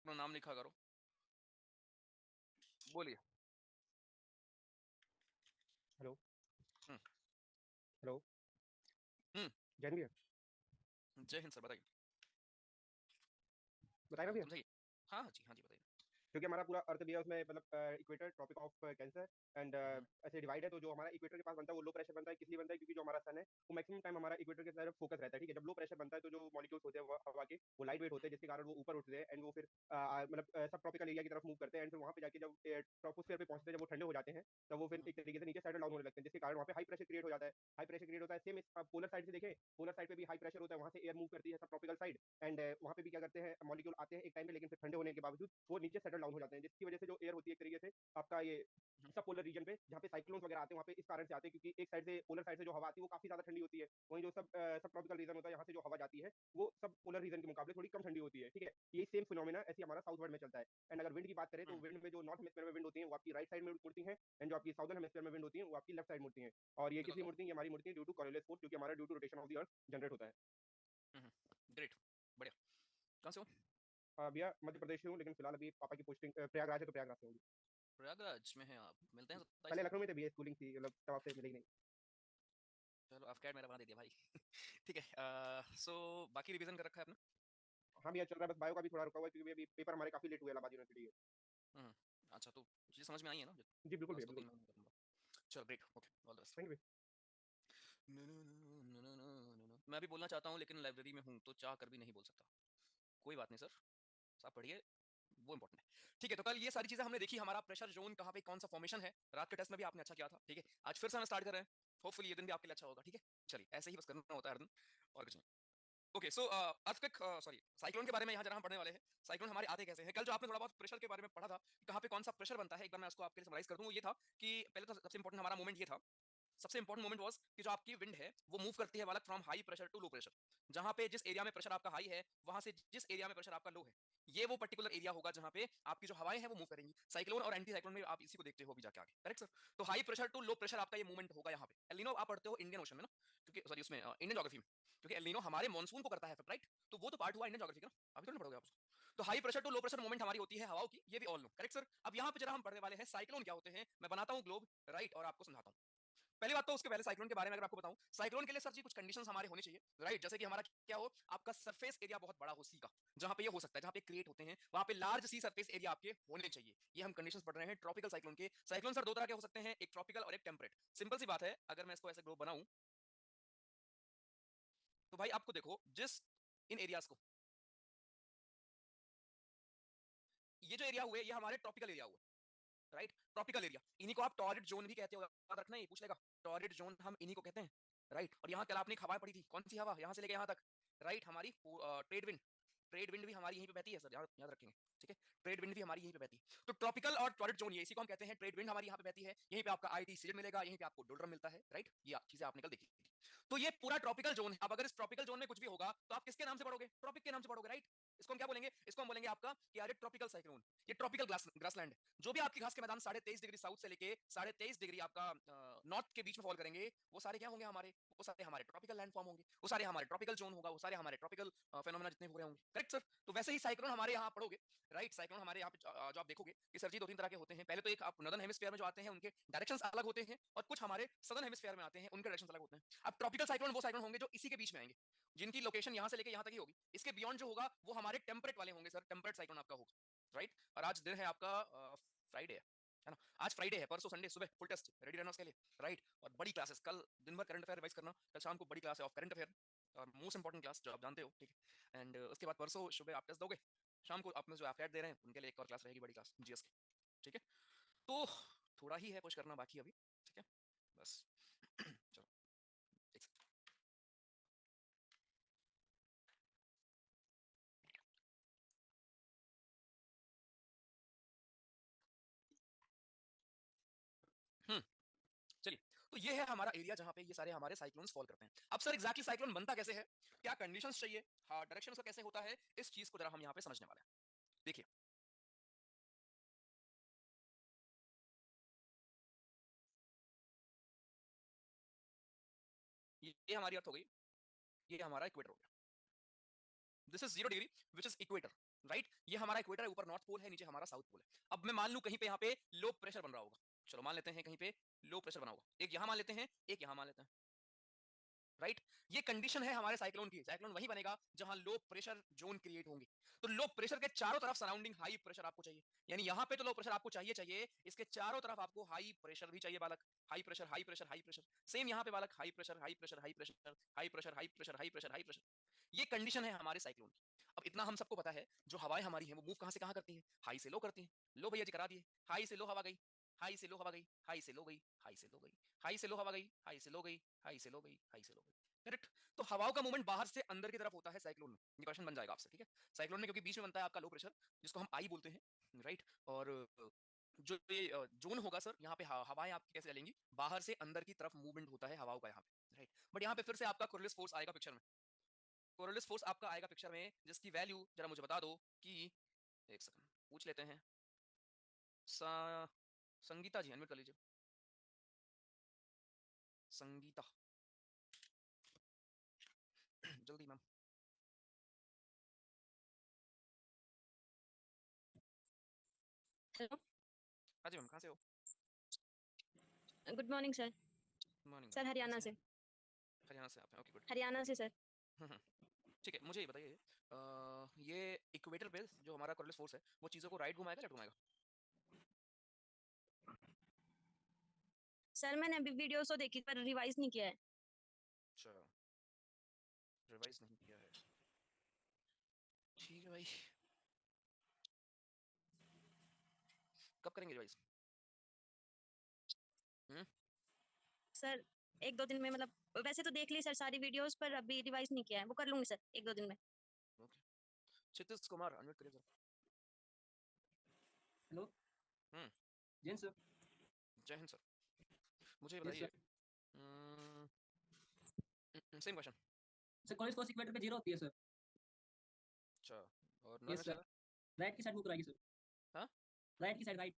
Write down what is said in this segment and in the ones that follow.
अपना नाम लिखा करो। बोलिए। हेलो। हम्म। हेलो। हम्म। जैन भैया। जय हिंद सर, बताइए। बताए ना भैया। समझाइए। हाँ हाँ जी, हाँ जी, बताइए। क्योंकि हमारा पूरा अर्थ भी है उसमें, मतलब equator, tropic of cancer and hmm. ऐसे डिवाइड है। तो जो हमारा इक्वेटर के पास बनता है वो लो प्रेशर बनता है। किस लिए बनता है? क्योंकि जो हमारा सन है वो मैक्सिमम टाइम हमारा इक्वेटर के तरफ फोकस रहता है। ठीक है, जब लो प्रेशर बनता है तो जो मॉलिक्यूल्स होते हैं हवा के, वो लाइट वेट होते हैं, जिसके कारण वो ऊपर उठते हैं एंड वो फिर मतलब सब ट्रॉपिकल एरिया की तरफ मूव करते हैं। एंड फिर वहाँ पे जाके जब ट्रॉपोस्फेयर पे पहुंचते हैं, जब वो ठंडे हो जाते हैं, तब वो फिर हम्म। एक तरीके से नीचे सेटल डाउन होने लगते हैं, जिसके कारण वहाँ पे हाई प्रेशर क्रिएट हो जाता है। हाई प्रेशर क्रिएट होता है, सेम पोलर साइड से देखें, पोलर साइड पे भी हाई प्रेशर होता है, वहाँ से एयर मूव करती है सब ट्रॉपिकल साइड। एंड वहाँ पे भी क्या करते हैं, मॉलिक्यूल आते हैं एक टाइम पे, लेकिन फिर ठंडे होने के बावजूद वो नीचे सेटल डाउन हो जाते हैं, जिसकी वजह से जो एयर होती है एक तरीके से आपका ये हम्म। सब पोलर रीजन पे, जहाँ पे साइक्लोन्स वगैरह आते हैं, वहाँ पे इस कारण से आते हैं क्योंकि एक साइड से, पोलर साइड से जो हवा आती है वो काफी ज्यादा ठंडी होती है। वहीं जो सब ट्रॉपिकल रीजन होता है, यहाँ से जो हवा जाती है वो सब पोलर रीजन के मुकाबले थोड़ी कम ठंडी होती है। ठीक है, ये सेम फिनोमिना ऐसे हमारा साउथ वर्ल्ड में चलता है। एंड अगर विंड की बात करें तो हम्म। विंड में जो नॉर्थ हेमिस्फीयर में विंड होती है वो आपकी राइट साइड में मुड़ती है, एंड जो आपकी साउदर्न हेमिस्फीयर में विंड होती है वो आपकी लेफ्ट साइड मुड़ती है। और ये किस बिल्कुल। लिए मुड़ती है? ये हमारी मुड़ती है ड्यू टू कॉरियोलिस फोर्स, क्योंकि हमारा due to rotation of the earth generate होता है। ग्रेट। बढ़िया। कहाँ से हो? भैया मध्य प्रदेश से हूँ, लेकिन फिलहाल अभी पापा की पोस्टिंग प्रयागराज है, तो प्रयागराज से होंगी। प्रयागराज में हैं आप? मिलते हैं 27 पहले को। लखनऊ में थे भैया, स्कूलिंग थी, मतलब तब आपसे मिलेगी नहीं। चलो, आप कैड मेरा बना दे दिया भाई। ठीक है। सो बाकी रिवीजन कर रखा है आपने? हाँ भैया, चल रहा है, बस बायो का भी थोड़ा रुका हुआ है क्योंकि अभी पेपर हमारे काफी लेट हुए इलाहाबाद यूनिवर्सिटी के। हम्म। अच्छा, तो चीजें समझ में आई है ना? जी बिल्कुल भैया, बस दो बिल्कुल। तीन महीने करूंगा। चलो, great, okay, all the best. Thank you. मैं भी बोलना चाहता हूँ, लेकिन लाइब्रेरी में हूँ तो चाह कर भी नहीं बोल सकता। कोई बात नहीं सर, आप पढ़िए, वो इंपॉर्टेंट है। ठीक है, तो कल ये सारी चीजें हमने देखी, हमारा प्रेशर जोन कहाँ पे कौन सा फॉर्मेशन है। रात के टेस्ट में भी आपने अच्छा किया था। ठीक है, आज फिर से हम स्टार्ट कर रहे हैं। होपफुली ये दिन भी आपके लिए अच्छा होगा। ठीक है, चलिए, ऐसे ही बस करना होता है हर दिन, और कुछ नहीं। ओके, सो अर्थक्वेक, सॉरी, साइक्लोन के बारे में यहाँ जरा हम पढ़ने वाले हैं। साइक्लोन हमारे आते कैसे हैं? कल जो आपने थोड़ा बहुत प्रेशर के बारे में पढ़ा था कि कहाँ पे कौन सा प्रेशर बनता है, एक बार मैं उसको आपके लिए समराइज कर दूं। ये था कि पहले तो सबसे इंपॉर्टेंट हमारा मोमेंट ये था, सबसे इंपॉर्टेंट मोमेंट वाज कि जो आपकी विंड है वो मूव करती है वालक from high pressure to low pressure. जहां पे जिस एरिया में प्रेशर आपका हाई है, वहां से जिस एरिया में प्रेशर आपका लो है, ये वो पर्टिकुलर एरिया होगा जहां पे आपकी जो हवाएं हैं वो मूव करेंगी। साइक्लोन और एंटी साइक्लोन में आप इसी को देखते हो भी जाके आगे, करेक्ट सर? तो high pressure to low pressure आपका ये मूवमेंट होगा यहाँ पे। एलिनो आप पढ़ते हो इंडियन ओशन में ना, क्योंकि सॉरी उसमें इंडियन ज्योग्राफी में, क्योंकि एलिनो हमारे मानसून को करता है, राइट? तो वो तो पार्ट हुआ इंडियन ज्योग्राफी का ना, अभी तो नहीं पढ़ोगे आप उसको। तो high pressure to low pressure movement हमारी होती है हवाओं की, ये भी ऑल नो, करेक्ट सर? अब यहाँ पे जरा हम पढ़ने वाले हैं साइक्लोन क्या होते हैं। मैं बनाता हूँ ग्लोब, राइट, और आपको समझाता हूँ। पहली बात तो उसके पहले साइक्लोन के बारे में अगर आपको बताऊं, साइक्लोन के लिए सर जी कुछ कंडीशंस हमारे होने चाहिए, राइट? जैसे कि हमारा क्या हो, आपका सरफेस एरिया बहुत बड़ा हो सी का, जहां पे ये हो सकता है, जहां पे क्रिएट होते हैं वहां पे लार्ज सी सरफेस एरिया आपके होने चाहिए। ये हम कंडीशंस पढ़ रहे हैं ट्रॉपिकल साइक्लोन के। साइक्लोन सर दो तरह के हो सकते हैं, एक ट्रॉपिकल और एक टेम्परेट। सिंपल सी बात है, अगर मैं इसको ऐसे ग्लोब बनाऊं तो भाई आपको देखो, जिस इन एरियाज को, ये जो एरिया हुए ये हमारे ट्रॉपिकल एरिया हुए, राइट? ट्रॉपिकल एरिया, इन्हीं को आप टॉरिड जोन भी कहते हो, याद रखना, ये पूछ लेगा। टॉरिड जोन हम इन्हीं को कहते हैं, राइट? और यहाँ कल आपने एक हवा पड़ी थी, कौन सी हवा? यहाँ से लेके यहाँ तक, राइट? हमारी ट्रेड विंड। ट्रेड विंड भी हमारी यहीं पे बहती है सर, याद याद रखेंगे। ठीक है, ट्रेड विंड भी हमारी यहीं पे बहती है। तो ट्रॉपिकल और टॉरिड जोन, ये इसी को हम कहते हैं। ट्रेड विंड हमारी यहाँ पे बहती है, यहीं पे आपका आईटी सीजन मिलेगा, यहीं पे आपको डोलरम मिलता है, राइट? ये चीजें आपने कल देखी थी। तो ये पूरा ट्रॉपिकल जोन है। अब अगर इस ट्रॉपिकल जोन में कुछ भी होगा तो आप किसके नाम से पढ़ोगे? ट्रॉपिक के नाम से पढ़ोगे, राइट? इसको हम क्या बोलेंगे? इसको हम बोलेंगे आपका कि यार ट्रॉपिकल साइक्लोन, ये ट्रॉपिकल ग्रासलैंड है। जो भी आपकी घास के मैदान 23.5 डिग्री साउथ से लेके 23.5 डिग्री आपका नॉर्थ के बीच में फॉल करेंगे, वो सारे क्या होंगे हमारे? वो सारे हमारे ट्रॉपिकल लैंड फॉर्म होंगे, वो सारे हमारे ट्रॉपिकल जोन होगा, वो सारे हमारे ट्रॉपिकल फेनोमेना जितने हो रहे होंगे, करेक्ट सर? तो वैसे ही साइक्लोन हमारे यहाँ पढ़ोगे, राइट? साइक्लोन हमारे यहाँ पे जो आप देखोगे कि सर जी दो तीन तरह के होते हैं। पहले तो एक आप नॉर्दर्न हेमिस्फीयर में जो आते हैं उनके डायरेक्शंस अलग होते हैं, और कुछ हमारे सदर्न हेमिस्फीयर में आते हैं, उनके डायरेक्शंस अलग होते हैं। अब ट्रॉपिकल साइक्लोन वो साइक्लोन होंगे जो इसी के बीच में आएंगे, जिनकी लोकेशन यहाँ से लेके यहाँ तक ही होगी। इसके बियॉन्ड जो होगा वो हमारे टेम्परेट वाले होंगे सर, टेम्परेट साइक्लोन आपका होगा, राइट? और आज दिन है आपका फ्राइडे है ना? आज फ्राइडे है, परसों संडे, सुबह फुल टेस्ट रेडी रहना उसके लिए, राइट? और बड़ी क्लासेस कल दिन भर, करंट अफेयर रिवाइज करना, कल शाम को बड़ी क्लास है ऑफ करंट अफेयर, और मोस्ट इंपॉर्टेंट क्लास जो आप जानते हो, ठीक है? एंड उसके बाद परसों सुबह आप टेस्ट दोगे, शाम को अपने जो एफएड दे रहे हैं उनके लिए एक और क्लास रहेगी, बड़ी क्लास जीएस की, ठीक है? तो थोड़ा ही है पुश करना बाकी अभी, ठीक है? बस चलो, एक सेकंड। चलिए, तो ये है हमारा एरिया जहां पे ये सारे हमारे साइक्लोन्स फॉल करते हैं। अब सर एग्जैक्टली साइक्लोन बनता कैसे है, क्या कंडीशंस चाहिए, हाँ, डायरेक्शन उसका कैसे होता है, इस चीज को जरा हम यहाँ पे समझने वाले हैं। देखिए, ये हमारी अर्थ हो गई, ये हमारा इक्वेटर हो गया। This is 0 degree which is equator, right. ये हमारा इक्वेटर है, ऊपर नॉर्थ पोल है, नीचे हमारा साउथ पोल है। अब मैं मान लूं कहीं पे यहाँ पे लो प्रेशर बन रहा होगा, चलो मान लेते हैं कहीं पे लो प्रेशर बना होगा, एक यहाँ मान लेते हैं, एक यहाँ मान लेते हैं, राइट। ये कंडीशन है हमारे साइक्लोन की। साइक्लोन वही बनेगा जहां लो प्रेशर जोन क्रिएट होंगे। तो लो प्रेशर के चारों तरफ सराउंडिंग हाई प्रेशर आपको चाहिए, यानी यहाँ पे तो लो प्रेशर आपको चाहिए चाहिए, इसके चारों तरफ आपको हाई प्रेशर भी चाहिए बालक। High pressure high pressure high pressure, same यहाँ पे बालक, high pressure high pressure high pressure high pressure high pressure high pressure high pressure. ये कंडीशन है हमारे साइक्लोन की। अब इतना हम सबको पता है, जो हवाएं हमारी हैं वो मूव कहां से कहां करती हैं, हाई से लो करती हैं। लो भैया जी करा दिए, हाई से लो हवा गई, हाई से लो हवा गई, हाई से लो गई, हाई से लो गई, हाई से लो हवा गई, हाई से लो गई, हाई से लो गई, हाई से लो गई। करेक्ट। तो हवाओं का मूवमेंट बाहर से अंदर की तरफ होता है साइक्लोन में। ये क्वेश्चन बन जाएगा आपसे, ठीक है। साइक्लोन में क्योंकि बीच में बनता है आपका लो प्रेशर, जिसको हम आई बोलते हैं, राइट। और जो ये जोन होगा सर, यहाँ पे हवाएं आपकी कैसे चलेंगी, बाहर से अंदर की तरफ मूवमेंट होता है हवाओं का यहाँ पे, राइट। बट यहाँ पे फिर से आपका कोरियोलिस फोर्स आएगा पिक्चर में। कोरियोलिस फोर्स आपका आएगा पिक्चर में, जिसकी वैल्यू जरा मुझे बता दो कि, एक सेकंड पूछ लेते हैं। संगीता जी अनम्यूट कर लीजिए। संगीता जल्दी मैम। हेलो, हाँ जी मैम, कहाँ से हो? Good morning sir. Morning sir ma'am, Haryana कैसे से। हैं? हरियाणा से आप हैं, ओके गुड। हरियाणा से सर। ठीक है, मुझे ये बताइए, ये इक्वेटर पे जो हमारा कोरियोलिस फोर्स है, वो चीज़ों को राइट घुमाएगा लेफ्ट घुमाएगा? सर मैंने अभी वीडियोस तो देखी पर रिवाइज नहीं किया है। अच्छा, रिवाइज नहीं किया है, ठीक है भाई। कब करेंगे रिवाइज? सर एक दो दिन में, मतलब वैसे तो देख ली सर सारी वीडियोस, पर अभी रिवाइज नहीं किया है, वो कर लूंगी सर एक दो दिन में। ओके। क्षितिज कुमार अनम्यूट करिए सर। हेलो। हम्म। जैन सर। जय हिंद सर। मुझे यस बताइए, sir. Same question. Sir college force equator पे 0 होती है सर। अच्छा, और नॉन यस सर। राइट की साइड मूव कराएगी सर। हाँ, राइट की साइड, राइट।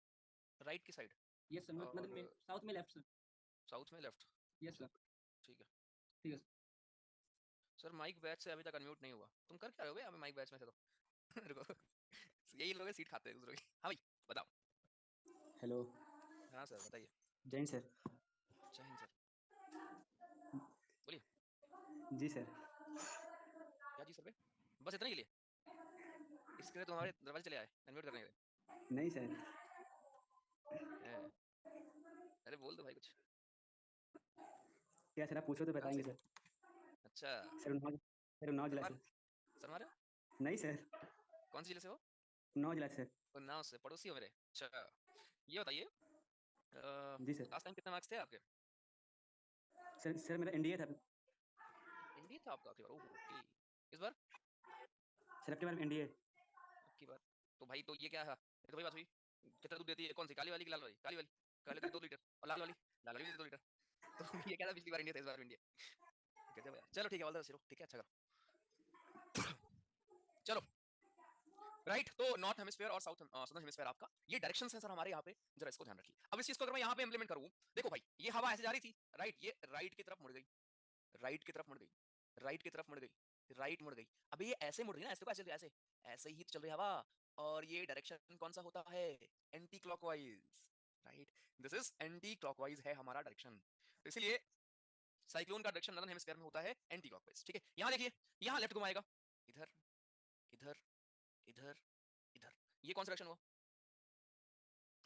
राइट की साइड, यस सर, मतलब में और साउथ में लेफ्ट सर। साउथ में लेफ्ट। Yes sir. ठीक है। ठीक है सर माइक बैच से अभी तक अनम्यूट नहीं हुआ, तुम कर क्या रहे हो अभी माइक बैच में से? तो रुको, यही लोग सीट खाते हैं दूसरों की। हाँ भाई बताओ। सर। हेलो। हाँ सर बताइए। जैन सर। जय हिंद सर, बोलिए। जी सर। क्या जी सर भाई, बस इतना ही लिए? इसके लिए तो हमारे दरवाजे चले आए अनम्यूट करने के लिए। नहीं सर। हैं, अरे बोल दो भाई कुछ। क्या सर, आप पूछो तो कहाँ बताएंगे से? सर। अच्छा, सर उन्नाव जिला सनमार, से। सनमार है? नहीं सर, कौन सी जिले से हो? उन्नाव जिला से। उन्नाव से, पड़ोसी हो मेरे। अच्छा, ये बताइए, जी सर। लास्ट टाइम कितने मार्क्स थे आपके? सर मेरा एनडीए था। एनडीए था आपका आखिरी बार? Oh okay. इस बार? सर आपके बारे में एनडीए। आपकी बार तो भाई, तो ये क्या है, ये तो वही बात हुई। कितना दूध देती है, कौन सी, काली वाली की लाल वाली? काली वाली। काली देती 2 लीटर, और लाल वाली, लाल वाली भी देती 2 लीटर। तो ये क्या था, पिछली बार इंडिया था, इस बार इंडिया। गजब यार। चलो ठीक है, ऑल द बेस्ट, ठीक है, अच्छा करो। चलो, राइट। तो नॉर्थ हेमिस्फीयर और साउथ सदर्न हेमिस्फीयर आपका ये डायरेक्शंस हैं सर हमारे यहाँ पे, जरा इसको ध्यान रखिए। अब इस चीज को अगर मैं यहाँ पे इंप्लीमेंट करूँ, देखो भाई, ये हवा ऐसे जा रही थी, राइट, ये राइट की तरफ मुड़ गई, राइट की तरफ मुड़ गई, राइट की तरफ मुड़ गई, राइट मुड़ गई। अभी ये ऐसे मुड़ रही है ना, ऐसे को ऐसे ऐसे ऐसे ही चल रही है हवा, और ये डायरेक्शन कौन सा होता है, anti clockwise, right. This is anti clockwise है हमारा डायरेक्शन। तो इसलिए साइक्लोन का डायरेक्शन नॉर्दर्न हेमिस्फीयर में होता है एंटी क्लॉकवाइज, ठीक है। यहाँ देखिए, यहाँ लेफ्ट घुमाएगा, इधर, इधर, इधर, इधर। ये कौन सा डायरेक्शन हुआ,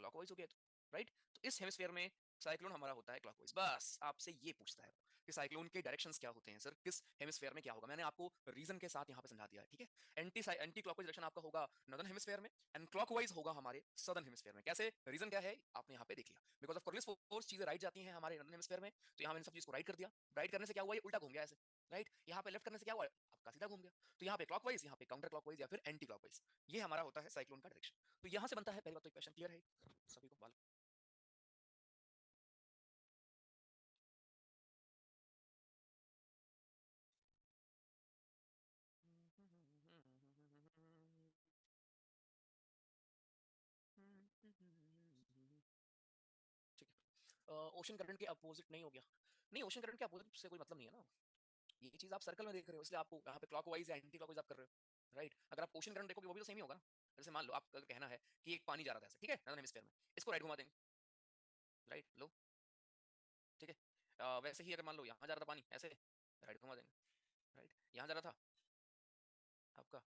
क्लॉकवाइज हो गया, तो राइट। तो इस हेमिस्फीयर में साइक्लोन हमारा होता है क्लॉकवाइज। बस आपसे ये पूछता है कि साइक्लोन के डायरेक्शंस क्या होते हैं सर, किस हेमिस्फीयर में क्या होगा। मैंने आपको रीजन के साथ यहाँ पे समझा दिया है, ठीक है। एंटी क्लॉकवाइज डायरेक्शन आपका होगा नॉर्दर्न हेमिस्फीयर में, एंड क्लॉकवाइज होगा हमारे सदर्न हेमिस्फीयर में। कैसे, रीजन क्या है आपने यहाँ पे देख लिया, बिकॉज ऑफ कोरियोलिस फोर्स चीजें राइट जाती हैं हमारे नॉर्दर्न हेमिस्फीयर में, तो यहाँ मैंने सब चीज को राइट कर दिया। राइट करने से क्या हुआ, ये उल्टा घूम गया ऐसे, राइट। यहाँ पे लेफ्ट करने से क्या हुआ, आपका सीधा घूम गया। तो यहाँ पे क्लॉकवाइज, यहाँ पे काउंटर क्लॉकवाइज, या फिर एंटी क्लॉकवाइज, ये हमारा होता है साइक्लोन का डायरेक्शन। तो यहाँ से बनता है, पहली बात तो इक्वेशन क्लियर है सभी को, ठीक है। ओशन करंट के अपोजिट नहीं हो गया, नहीं, ओशन करंट के अपोजिट से कोई मतलब नहीं है ना। ये चीज आप सर्कल में देख रहे हो, इसलिए आपको यहाँ पे क्लॉकवाइज या एंटी क्लॉकवाइज आप कर रहे हो, राइट। अगर आप ओशन करंट देखोगे वो भी तो सेम ही होगा ना। जैसे मान लो आपका कहना है कि एक पानी जा रहा था ऐसे, ठीक है, नॉर्दर्न हेमिस्फीयर में, इसको राइट घुमा देंगे, राइट लो, ठीक है। वैसे ही अगर मान लो यहाँ जा रहा था पानी ऐसे, राइट घुमा देंगे, राइट। यहाँ जा रहा था आपका,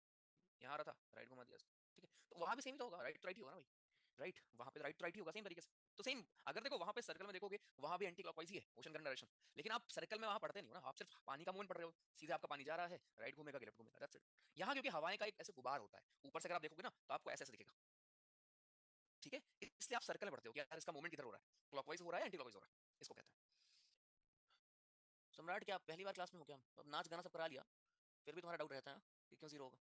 यहाँ आ रहा था, राइट घुमा दिया, ठीक है। तो वहां भी सेम तो होगा, राइट तो राइट ही होगा ना भाई, राइट। वहां पे राइट तो राइट ही होगा सेम तरीके से। तो सेम अगर देखो वहां पे सर्कल में देखोगे वहां भी एंटी क्लॉकवाइज ही है ओशन करंट डायरेक्शन, लेकिन आप सर्कल में वहां पढ़ते नहीं हो ना, आप सिर्फ पानी का मूवमेंट पढ़ रहे हो, सीधे आपका पानी जा रहा है, राइट घूमेगा कि लेफ्ट घूमेगा, दैट्स इट। यहाँ क्योंकि हवाएं का एक ऐसे गुबार होता है ऊपर से, अगर आप देखोगे ना तो आपको ऐसे ऐसे दिखेगा, ठीक है। इसलिए आप सर्कल में पढ़ते हो कि यार इसका मूवमेंट किधर हो रहा है, क्लॉकवाइज हो रहा है एंटी क्लॉकवाइज हो रहा है, इसको कहते हैं। सम्राट क्या पहली बार क्लास में हो क्या? अब नाच गाना सब करा लिया, फिर भी तुम्हारा डाउट रहता है ना कि क्यों जीरो होगा?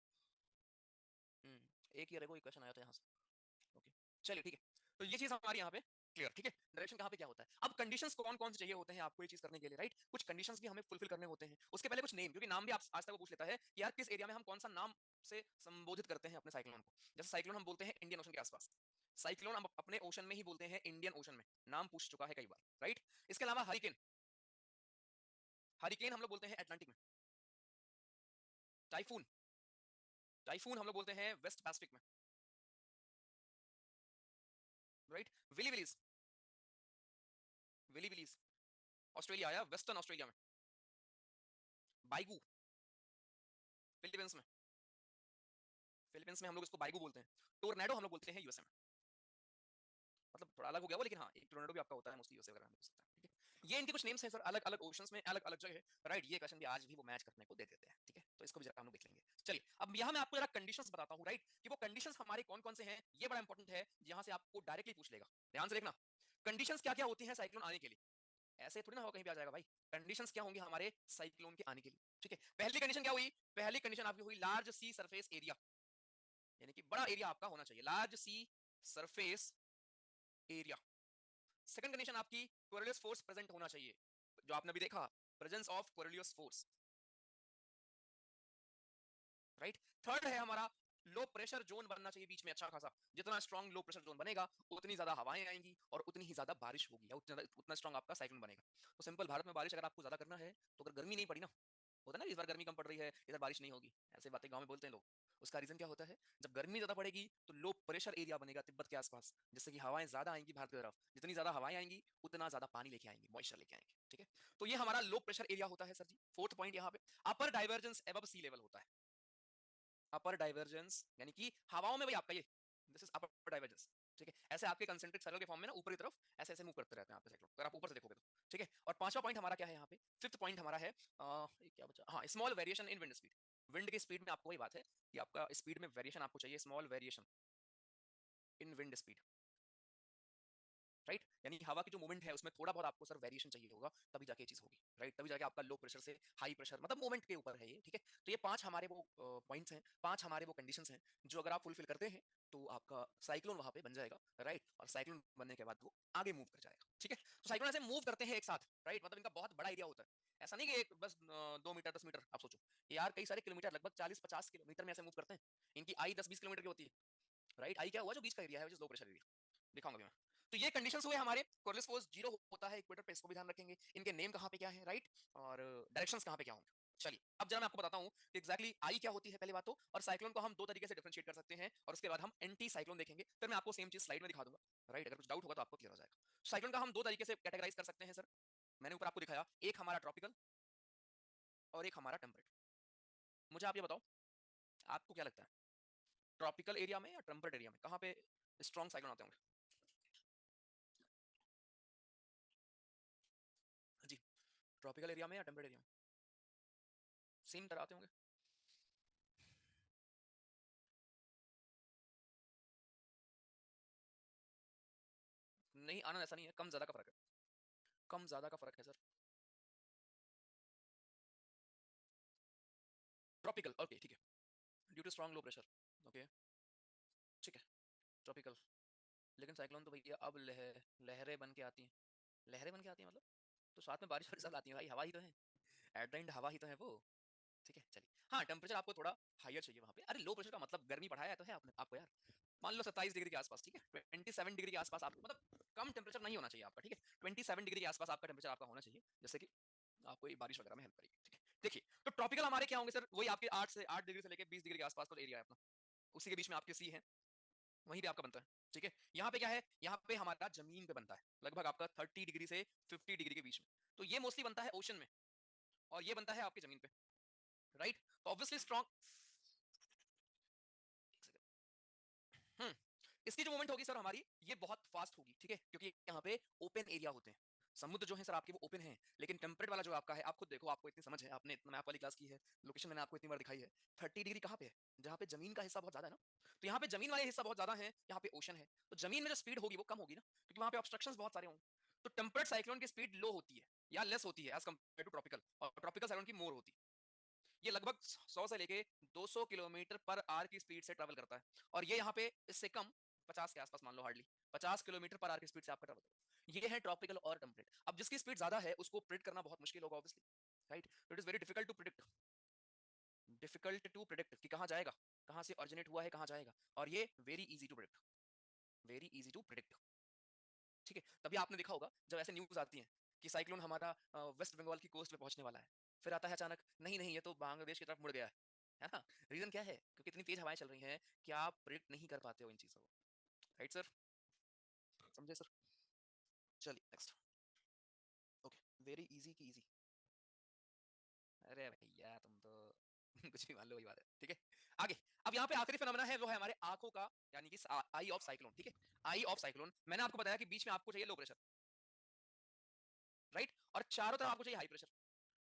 एक ईयर एगो एक क्वेश्चन आया था यहाँ से, ओके चलिए ठीक है। तो ये चीज हमारी यहाँ पे क्लियर, ठीक है। डायरेक्शन कहाँ पे क्या होता है। अब कंडीशंस कौन कौन से चाहिए होते हैं आपको ये चीज करने के लिए, राइट। कुछ कंडीशंस भी हमें फुलफिल करने होते हैं। उसके पहले कुछ नेम, क्योंकि नाम भी आप आज तक वो पूछ लेता है कि यार किस एरिया में हम कौन सा नाम से संबोधित करते हैं अपने साइक्लोन को। जैसे साइक्लोन हम बोलते हैं इंडियन ओशन के आसपास, साइक्लोन हम अपने ओशन में ही बोलते हैं, इंडियन ओशन में नाम पूछ चुका है कई बार, राइट। इसके अलावा हरिकेन, हरिकेन हम लोग बोलते हैं अटलांटिक में। टाइफून, टाइफून हम लोग बोलते हैं वेस्ट पैसिफिक में, right. Willy willies, willy willies Australia आया, वेस्टर्न ऑस्ट्रेलिया में। बाइगू फिलीपींस में, फिलीपींस में हम लोग इसको बाइगू बोलते हैं। टोर्नेडो हम लोग बोलते हैं यूएसए में, मतलब थोड़ा अलग हो गया वो, लेकिन हाँ एक टोर्नेडो भी आपका होता है मोस्टली यूएसए वगैरह में हो सकता है, ठीक है। ये इनके कुछ नेम्स हैं सर, अलग अलग ओशंस में अलग अलग जगह, राइट। ये क्वेश्चन भी आज भी वो मैच करने को दे देते हैं, ठीक है। तो इसको भी जरा हम लोग देख लेंगे। चलिए अब यहाँ मैं आपको जरा कंडीशंस बताता हूँ, राइट, कि वो कंडीशंस हमारे कौन कौन से हैं। ये बड़ा इंपॉर्टेंट है, यहाँ से आपको डायरेक्टली पूछ लेगा, ध्यान से देखना। कंडीशंस क्या क्या होती हैं साइक्लोन आने के लिए, ऐसे थोड़ी ना हो कहीं भी आ जाएगा भाई। कंडीशंस क्या होंगी हमारे साइक्लोन के आने के लिए, ठीक है। पहली कंडीशन क्या हुई, पहली कंडीशन आपकी हुई लार्ज सी सरफेस एरिया, यानी कि बड़ा एरिया आपका होना चाहिए, लार्ज सी सरफेस एरिया। सेकंड कंडीशन आपकी कोरियोलिस फोर्स प्रेजेंट होना चाहिए, जो आपने अभी देखा, presence of Coriolis force, right. Third है हमारा लो प्रेशर जोन बनना चाहिए बीच में अच्छा खासा। जितना स्ट्रॉन्ग लो प्रेशर जोन बनेगा उतनी ज्यादा हवाएं आएंगी और उतनी ही ज्यादा बारिश होगी, या उतना स्ट्रॉन्ग आपका साइक्लोन बनेगा। तो सिंपल, भारत में बारिश अगर आपको ज्यादा करना है तो अगर गर्मी नहीं पड़ी ना, होता है ना इस बार गर्मी कम पड़ रही है इधर बारिश नहीं होगी, ऐसे बातें गांव में बोलते हैं लोग। उसका रीजन क्या होता है, जब गर्मी ज्यादा पड़ेगी तो लो प्रेशर एरिया बनेगा तिब्बत के आसपास, जिससे कि हवाएं ज्यादा आएंगी भारत की तरफ। जितनी ज्यादा हवाएं आएंगी उतना ज्यादा पानी लेके आएंगी, मॉइस्चर लेके आएंगे, ठीक है। तो ये हमारा लो प्रेशर एरिया होता है सर जी। फोर्थ पॉइंट यहाँ पे अपर डाइवर्जेंस एबव सी लेवल होता है। अपर डाइवर्जेंस यानी कि हवाओं में भाई आपका ये, दिस इज अपर डाइवर्जेंस, ठीक है। ऐसे आपके कंसेंट्रिक सर्कल के फॉर्म में ना ऊपर की तरफ ऐसे ऐसे मूव करते रहते हैं आपके साइक्लोन, अगर आप ऊपर से देखोगे तो, ठीक है। और पांचवा पॉइंट हमारा क्या है यहाँ पे, फिफ्थ पॉइंट हमारा है क्या बचा, हाँ, small variation in wind speed. Wind की स्पीड में आपको वही बात है कि आपका स्पीड में वेरिएशन आपको चाहिए, small variation in wind speed, right. यानी हवा की जो मूवमेंट है उसमें थोड़ा बहुत आपको सर वेरिएशन चाहिए होगा, तभी जाके ये चीज होगी, राइट। तभी जाके आपका लो प्रेशर से हाई प्रेशर, मतलब मूवमेंट के ऊपर है ये, ठीक है। तो ये पांच हमारे वो पॉइंट्स हैं, पांच हमारे वो कंडीशंस हैं जो अगर आप फुलफिल करते हैं तो आपका साइक्लोन वहां पे बन जाएगा, राइट। और साइक्लोन बनने के बाद वो आगे मूव कर जाएगा, ठीक है। तो साइक्लोन ऐसे मूव करते हैं एक साथ, राइट, मतलब इनका बहुत बड़ा एरिया होता है। ऐसा नहीं कि एक बस 2 मीटर 10 मीटर, आप सोचो यार कई सारे किलोमीटर, लगभग 40-50 किलोमीटर में ऐसे मूव करते हैं। इनकी आई 10-20 किलोमीटर की होती है, राइट। आई क्या हुआ, जो बीच का एरिया है, जो लो प्रेशर एरिया, दिखाऊंगा मैं। तो ये कंडीशंस हुए हमारे। कोरियोलिस फोर्स जीरो होता है इक्वेटर पे, इसको भी ध्यान रखेंगे। इनके नेम कहाँ पे क्या है, राइट, और डायरेक्शंस कहाँ पे क्या होंगे। चलिए अब जरा मैं आपको बताता हूँ कि एग्जैक्टली आई क्या होती है पहली बात तो, और साइक्लोन को हम दो तरीके से डिफरेंशिएट कर सकते हैं, और उसके बाद हम एंटी साइक्लोन देखेंगे, फिर मैं आपको सेम चीज स्लाइड में दिखा दूंगा, राइट। अगर कुछ डाउट होगा तो आपको क्लियर हो जाएगा। साइक्लोन का हम दो तरीके से कैटेगराइज कर सकते हैं सर, मैंने ऊपर आपको दिखाया, एक हमारा ट्रॉपिकल और एक हमारा टेम्परेट। मुझे आप ये बताओ, आपको क्या लगता है ट्रॉपिकल एरिया में या टेम्परेट एरिया में कहाँ पे स्ट्रॉन्ग साइक्लोन आते होंगे? जी, ट्रॉपिकल एरिया में या टेम्परेट एरिया में? सेम तरह आते होंगे। नहीं, आनंद ऐसा नहीं है, कम ज्यादा का फर्क है, कम ज्यादा का फर्क है सर। ट्रॉपिकल, ओके ठीक है, due to strong low pressure, okay ठीक है, ट्रॉपिकल। लेकिन साइक्लोन तो भैया अब लहरें बन के आती हैं, लहरें बन के आती हैं मतलब, तो साथ में बारिश वारिश सब आती है भाई, हवा ही तो है, एट द एंड हवा ही तो है वो, ठीक है। चलिए हाँ, टेम्परेचर आपको थोड़ा हायर चाहिए वहाँ पे। अरे लो प्रेशर का मतलब गर्मी बढ़ाया तो है आपने, आपको यार मान लो 27 डिग्री के आसपास, ठीक है, 27 डिग्री के आसपास आपको, मतलब कम टेम्परेचर नहीं होना चाहिए आपका, ठीक है। 27 डिग्री के आसपास आपका टेम्परेचर आपका होना चाहिए, जैसे कि आपको ये बारिश वगैरह में हेल्प करेगी, ठीक है। देखिए तो ट्रॉपिकल हमारे क्या होंगे सर, वही आपके 8 डिग्री से लेके 20 डिग्री के आसपास का एरिया है अपना, उसी के बीच में आपके सी है, वहीं पे आपका बनता है। ठीक है, यहाँ पे क्या है, यहाँ पे हमारा जमीन पे बनता है लगभग आपका 30 डिग्री से 50 डिग्री के बीच में, तो ये मोस्टली बनता है ओशन में और ये बनता है आपकी जमीन पे, राइट। तो ऑब्वियसली स्ट्रॉन्ग, इसकी जो मूवमेंट होगी सर हमारी, ये बहुत फास्ट होगी, ठीक है, क्योंकि यहाँ पे ओपन एरिया होते हैं। समुद्र जो है सर आपके वो ओपन है, लेकिन टेम्परेट वाला जो आपका है, आप खुद देखो, आपको इतनी समझ है, आपने मैप वाली क्लास की है, लोकेशन मैंने आपको इतनी बार दिखाई है, 30 डिग्री कहाँ पे है, जहाँ पे जमीन का हिस्सा बहुत ज्यादा है ना, तो यहाँ पे जमीन वाले हिस्सा बहुत ज्यादा है, यहाँ पे ओशन है, तो जमीन में जो स्पीड होगी वो कम होगी ना, क्योंकि वहाँ पे ऑब्स्ट्रक्शंस बहुत सारे होंगे, तो टेम्परेट साइक्लोन की स्पीड लो होती है या लेस होती है एज कम्पेयर टू ट्रॉपिकल, और ट्रॉपिकल साइक्लोन की मोर होती है। ये लगभग 100 से लेके 200 किलोमीटर पर आवर की स्पीड से ट्रैवल करता है, और ये यहाँ पे इससे कम 50 के आसपास मान लो, हार्डली 50 किलोमीटर पर आवर की स्पीड से आपका ट्रैवल करेगा। ये है ट्रॉपिकल और टेम्परेट। अब जिसकी स्पीड ज्यादा है उसको प्रिडिक्ट करना बहुत मुश्किल होगा obviously, right. It is very difficult to predict, कि कहाँ जाएगा, कहाँ से ऑरिजिनेट हुआ है, कहाँ जाएगा, और ये very easy to predict, very easy to predict. ठीक है, तभी आपने देखा होगा जब ऐसे न्यूज आती हैं कि साइक्लोन हमारा वेस्ट बंगाल की कोस्ट पे पहुंचने वाला है, फिर आता है अचानक नहीं नहीं ये तो बांग्लादेश की तरफ मुड़ गया है ना। रीजन क्या है, क्योंकि इतनी तेज हवाएं चल रही हैं कि आप प्रिडिक्ट नहीं कर पाते हो इन चीजों को, राइट सर, समझे सर। चलिए नेक्स्ट, ओके, वेरी इजी की इजी, अरे भैया तुम तो कुछ भी मान लो वही बात है, ठीक है। आगे, अब यहाँ पे आखिरी फिनोमेना है वो है हमारे आंखों का, यानी कि आई ऑफ साइक्लोन, ठीक है। आई ऑफ साइक्लोन, मैंने आपको बताया कि बीच में आपको चाहिए लो प्रेशर, राइट, और चारों तरफ आपको चाहिए हाई प्रेशर,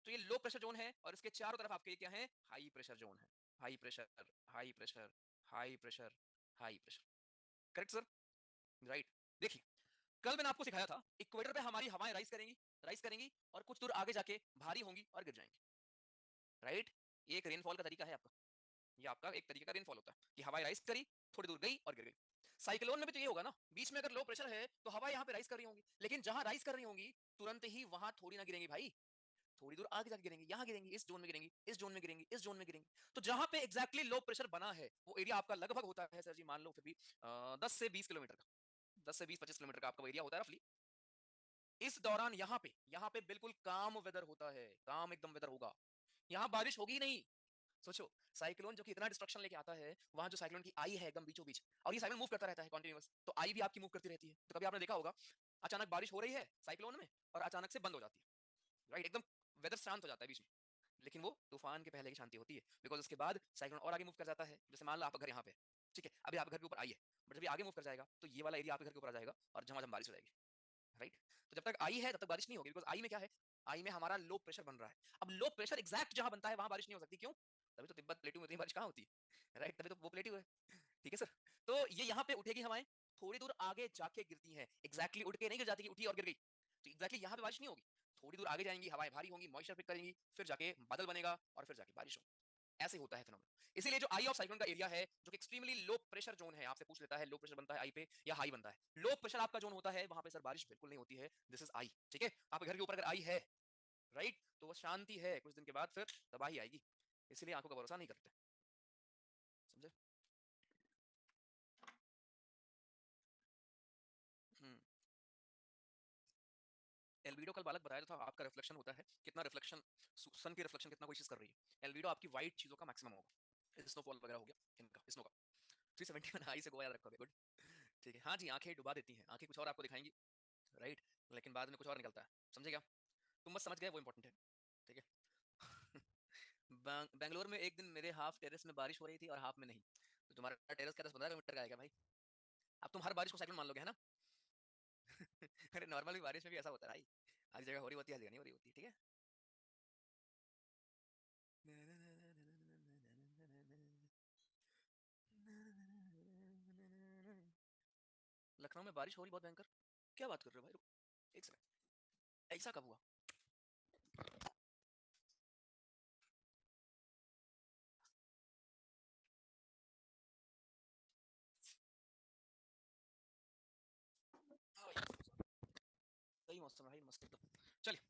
तो ये लो प्रेशर जोन है और इसके चारों तरफ आपके क्या है, हाई प्रेशर जोन है, high pressure, high pressure, high pressure, high pressure, correct sir, right. देखिए कल मैंने आपको सिखाया था इक्वेटर पे हमारी हवाएं राइज करेंगी और कुछ दूर आगे जाके भारी होंगी और गिर जाएंगी, राइट। ये एक रेनफॉल का तरीका है आपका, ये आपका एक तरीके का रेनफॉल होता है कि हवा राइज करी, थोड़ी दूर गई और गिर गई। साइक्लोन में भी तो ये होगा ना, बीच में अगर लो प्रेशर है तो हवा यहाँ पे राइज कर रही होंगी, लेकिन जहां राइज कर रही होंगी तुरंत ही वहां थोड़ी ना गिरेंगी भाई, थोड़ी दूर आगे जाके गिरेंगी, यहाँ गिरेंगी, इस जोन में गिरेंगी, इस जोन में गिरेंगी, इस जोन में गिरेंगी। तो जहां पे एग्जैक्टली लो प्रेशर बना है वो एरिया आपका लगभग होता है सर जी, मान लो फिर भी 10 से 20 किलोमीटर का, 10 से 20-25 किलोमीटर का आपका एरिया होता है रफली। इस दौरान यहाँ पे बिल्कुल काम वेदर होता है, काम एकदम वेदर होगा, यहाँ बारिश होगी नहीं। सोचो साइक्लोन जो कि इतना डिस्ट्रक्शन लेके आता है, वहां जो साइक्लोन की आई है एकदम बीचों बीच, और ये साइक्लोन मूव करता रहता है कंटिन्यूअस, तो आई भी आपकी मूव करती रहती है, तो कभी आपने देखा होगा अचानक बारिश हो रही है साइक्लोन में और अचानक से बंद हो जाती है, राइट, एकदम वेदर शांत हो जाता है बीच में, लेकिन वो तूफान के पहले की शांति होती है, बिकॉज उसके बाद साइक्लोन और आगे मूव कर जाता है। जैसे मान लो आपका घर यहाँ पे, ठीक है, अभी आपके घर के ऊपर आई है, बट जब ये आगे मूव कर जाएगा तो ये वाला एरिया आपके घर के ऊपर आ जाएगा और झमाझम बारिश हो जाएगी, राइट। तो जब तक आई है तब तक बारिश नहीं होगी, बिकॉज आई में क्या है, आई में हमारा लो प्रेशर बन रहा है। अब लो प्रेशर एग्जैक्ट जहां बनता है वहां बारिश नहीं हो सकती, क्यों, तभी तो तिब्बत प्लेटू में इतनी बारिश कहाँ होती है, राइट, तभी तो वो प्लेटू है, ठीक है सर। तो ये यहाँ पे उठेगी हवाएं, थोड़ी दूर आगे जाके गिरती है, एग्जैक्टली उठ के नहीं गिर जाती कि उठी और गिर गई, तो एग्जैक्टली यहाँ पे बारिश नहीं होगी, थोड़ी दूर आगे जाएंगी, हवाएं भारी होंगी, मॉइस्चर पिक करेंगी, फिर जाके बादल बनेगा और फिर जाके बारिश होगी, ऐसे होता है फिनोमेना। इसीलिए जो आई ऑफ साइक्लोन का एरिया है जो कि एक्सट्रीमली लो प्रेशर जोन है, आपसे पूछ लेता है लो प्रेशर बनता है आई पे या हाई बनता है, लो प्रेशर आपका जोन होता है वहां पे सर बारिश बिल्कुल नहीं होती है, दिस इज आई, ठीक है। आपके घर के ऊपर अगर आई है, राइट, तो वो शांति है, कुछ दिन के बाद फिर तबाही आएगी, इसलिए आंखों का भरोसा नहीं करते, समझे। एल्बिडो कल बालक बताया था, आपका रिफ्लेक्शन होता है कितना, रिफ्लेक्शन सन की रिफ्लेक्शन कितना कोई चीज कर रही है, एल्बिडो आपकी वाइट चीजों का मैक्सिमम होगा, स्नोफॉल वगैरह हो गया इनका, स्नो का 371 हाई से गोवा याद रखोगे, गुड, ठीक है। हाँ जी, आंखें डुबा देती हैं, आंखें कुछ और आपको दिखाएंगी, राइट, लेकिन बाद में कुछ और निकलता है, समझे क्या, तुम बस समझ गए वो इंपॉर्टेंट है, ठीक है। बेंगलोर में एक दिन मेरे हाफ टेरेस में बारिश हो रही थी और हाफ में नहीं, तो तुम्हारा टेरेस क्या 10-15 किलोमीटर का आएगा भाई, अब तुम हर बारिश को साइक्लोन मान लोगे, है ना। अरे नॉर्मल भी बारिश में भी ऐसा होता है भाई, हर जगह हो रही होती है, हर जगह नहीं हो रही होती, ठीक है। लखनऊ में बारिश हो रही बहुत भयंकर, क्या बात कर रहे हो भाई, रुको एक सेकंड, ऐसा कब हुआ। सही मौसम है भाई, मस्त एकदम। चलिए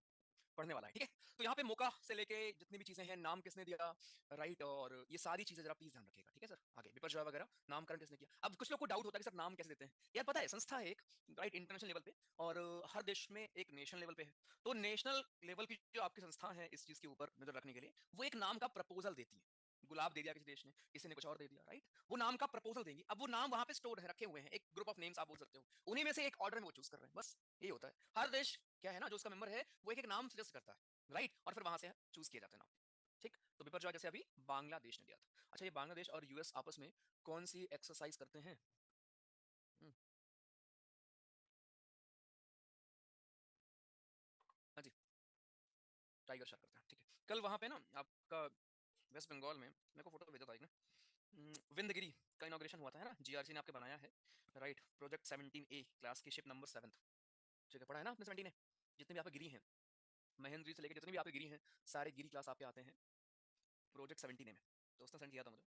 पढ़ने वाला है, ठीक है। तो यहाँ पे मौका से लेके जितनी भी चीजें हैं, नाम किसने दिया, राइट, और ये सारी चीजें जरा प्लीज ध्यान रखिएगा, ठीक है सर। आगे विपर्जय वगैरह नामकरण किसने किया। अब कुछ लोग को डाउट होता है कि सर नाम कैसे देते हैं। यार पता है संस्था है एक, राइट, इंटरनेशनल लेवल पे, और हर देश में एक नेशनल लेवल पे है। तो नेशनल लेवल की जो आपकी संस्था है इस चीज के ऊपर नजर रखने के लिए, वो एक नाम का प्रपोजल देती है। गुलाब दे दिया किसी देश ने, किसी ने कुछ और दे दिया, राइट, वो नाम का प्रपोजल देंगी। अब वो नाम वहां पे स्टोर है, रखे हुए हैं, एक ग्रुप ऑफ नेम्स आप बोल सकते हो, उन्हीं में से एक ऑर्डर में वो चूज कर रहे हैं, बस यही होता है। हर देश क्या है ना, जो उसका मेंबर है वो एक नाम सजेस्ट करता है, राइट, और फिर वहां से चूज किया जाता है नाम, ठीक। तो विपर्जय जैसे अभी बांग्लादेश ने दिया था। अच्छा, ये बांग्लादेश और यूएस आपस में कौन सी एक्सरसाइज करते हैं। हाँ जी, टाइगर शार्क करते हैं, ठीक है। कल वहां पे ना आपका वेस्ट बंगाल में, मेरे को फोटो भेजा था एक ने, विंदगिरी का इनॉग्रेशन हुआ था, है ना, जीआरसी ने आपके बनाया है, राइट, प्रोजेक्ट 17A क्लास की शिप नंबर 7, ठीक है, पढ़ा है ना आपने 17A। जितने भी आप गिरी हैं, महेंद्र से लेकर जितने भी आप गिरी हैं, सारे गिरी क्लास आप पे आते हैं प्रोजेक्ट 17A में। तो उसने सेंड किया था मुझे,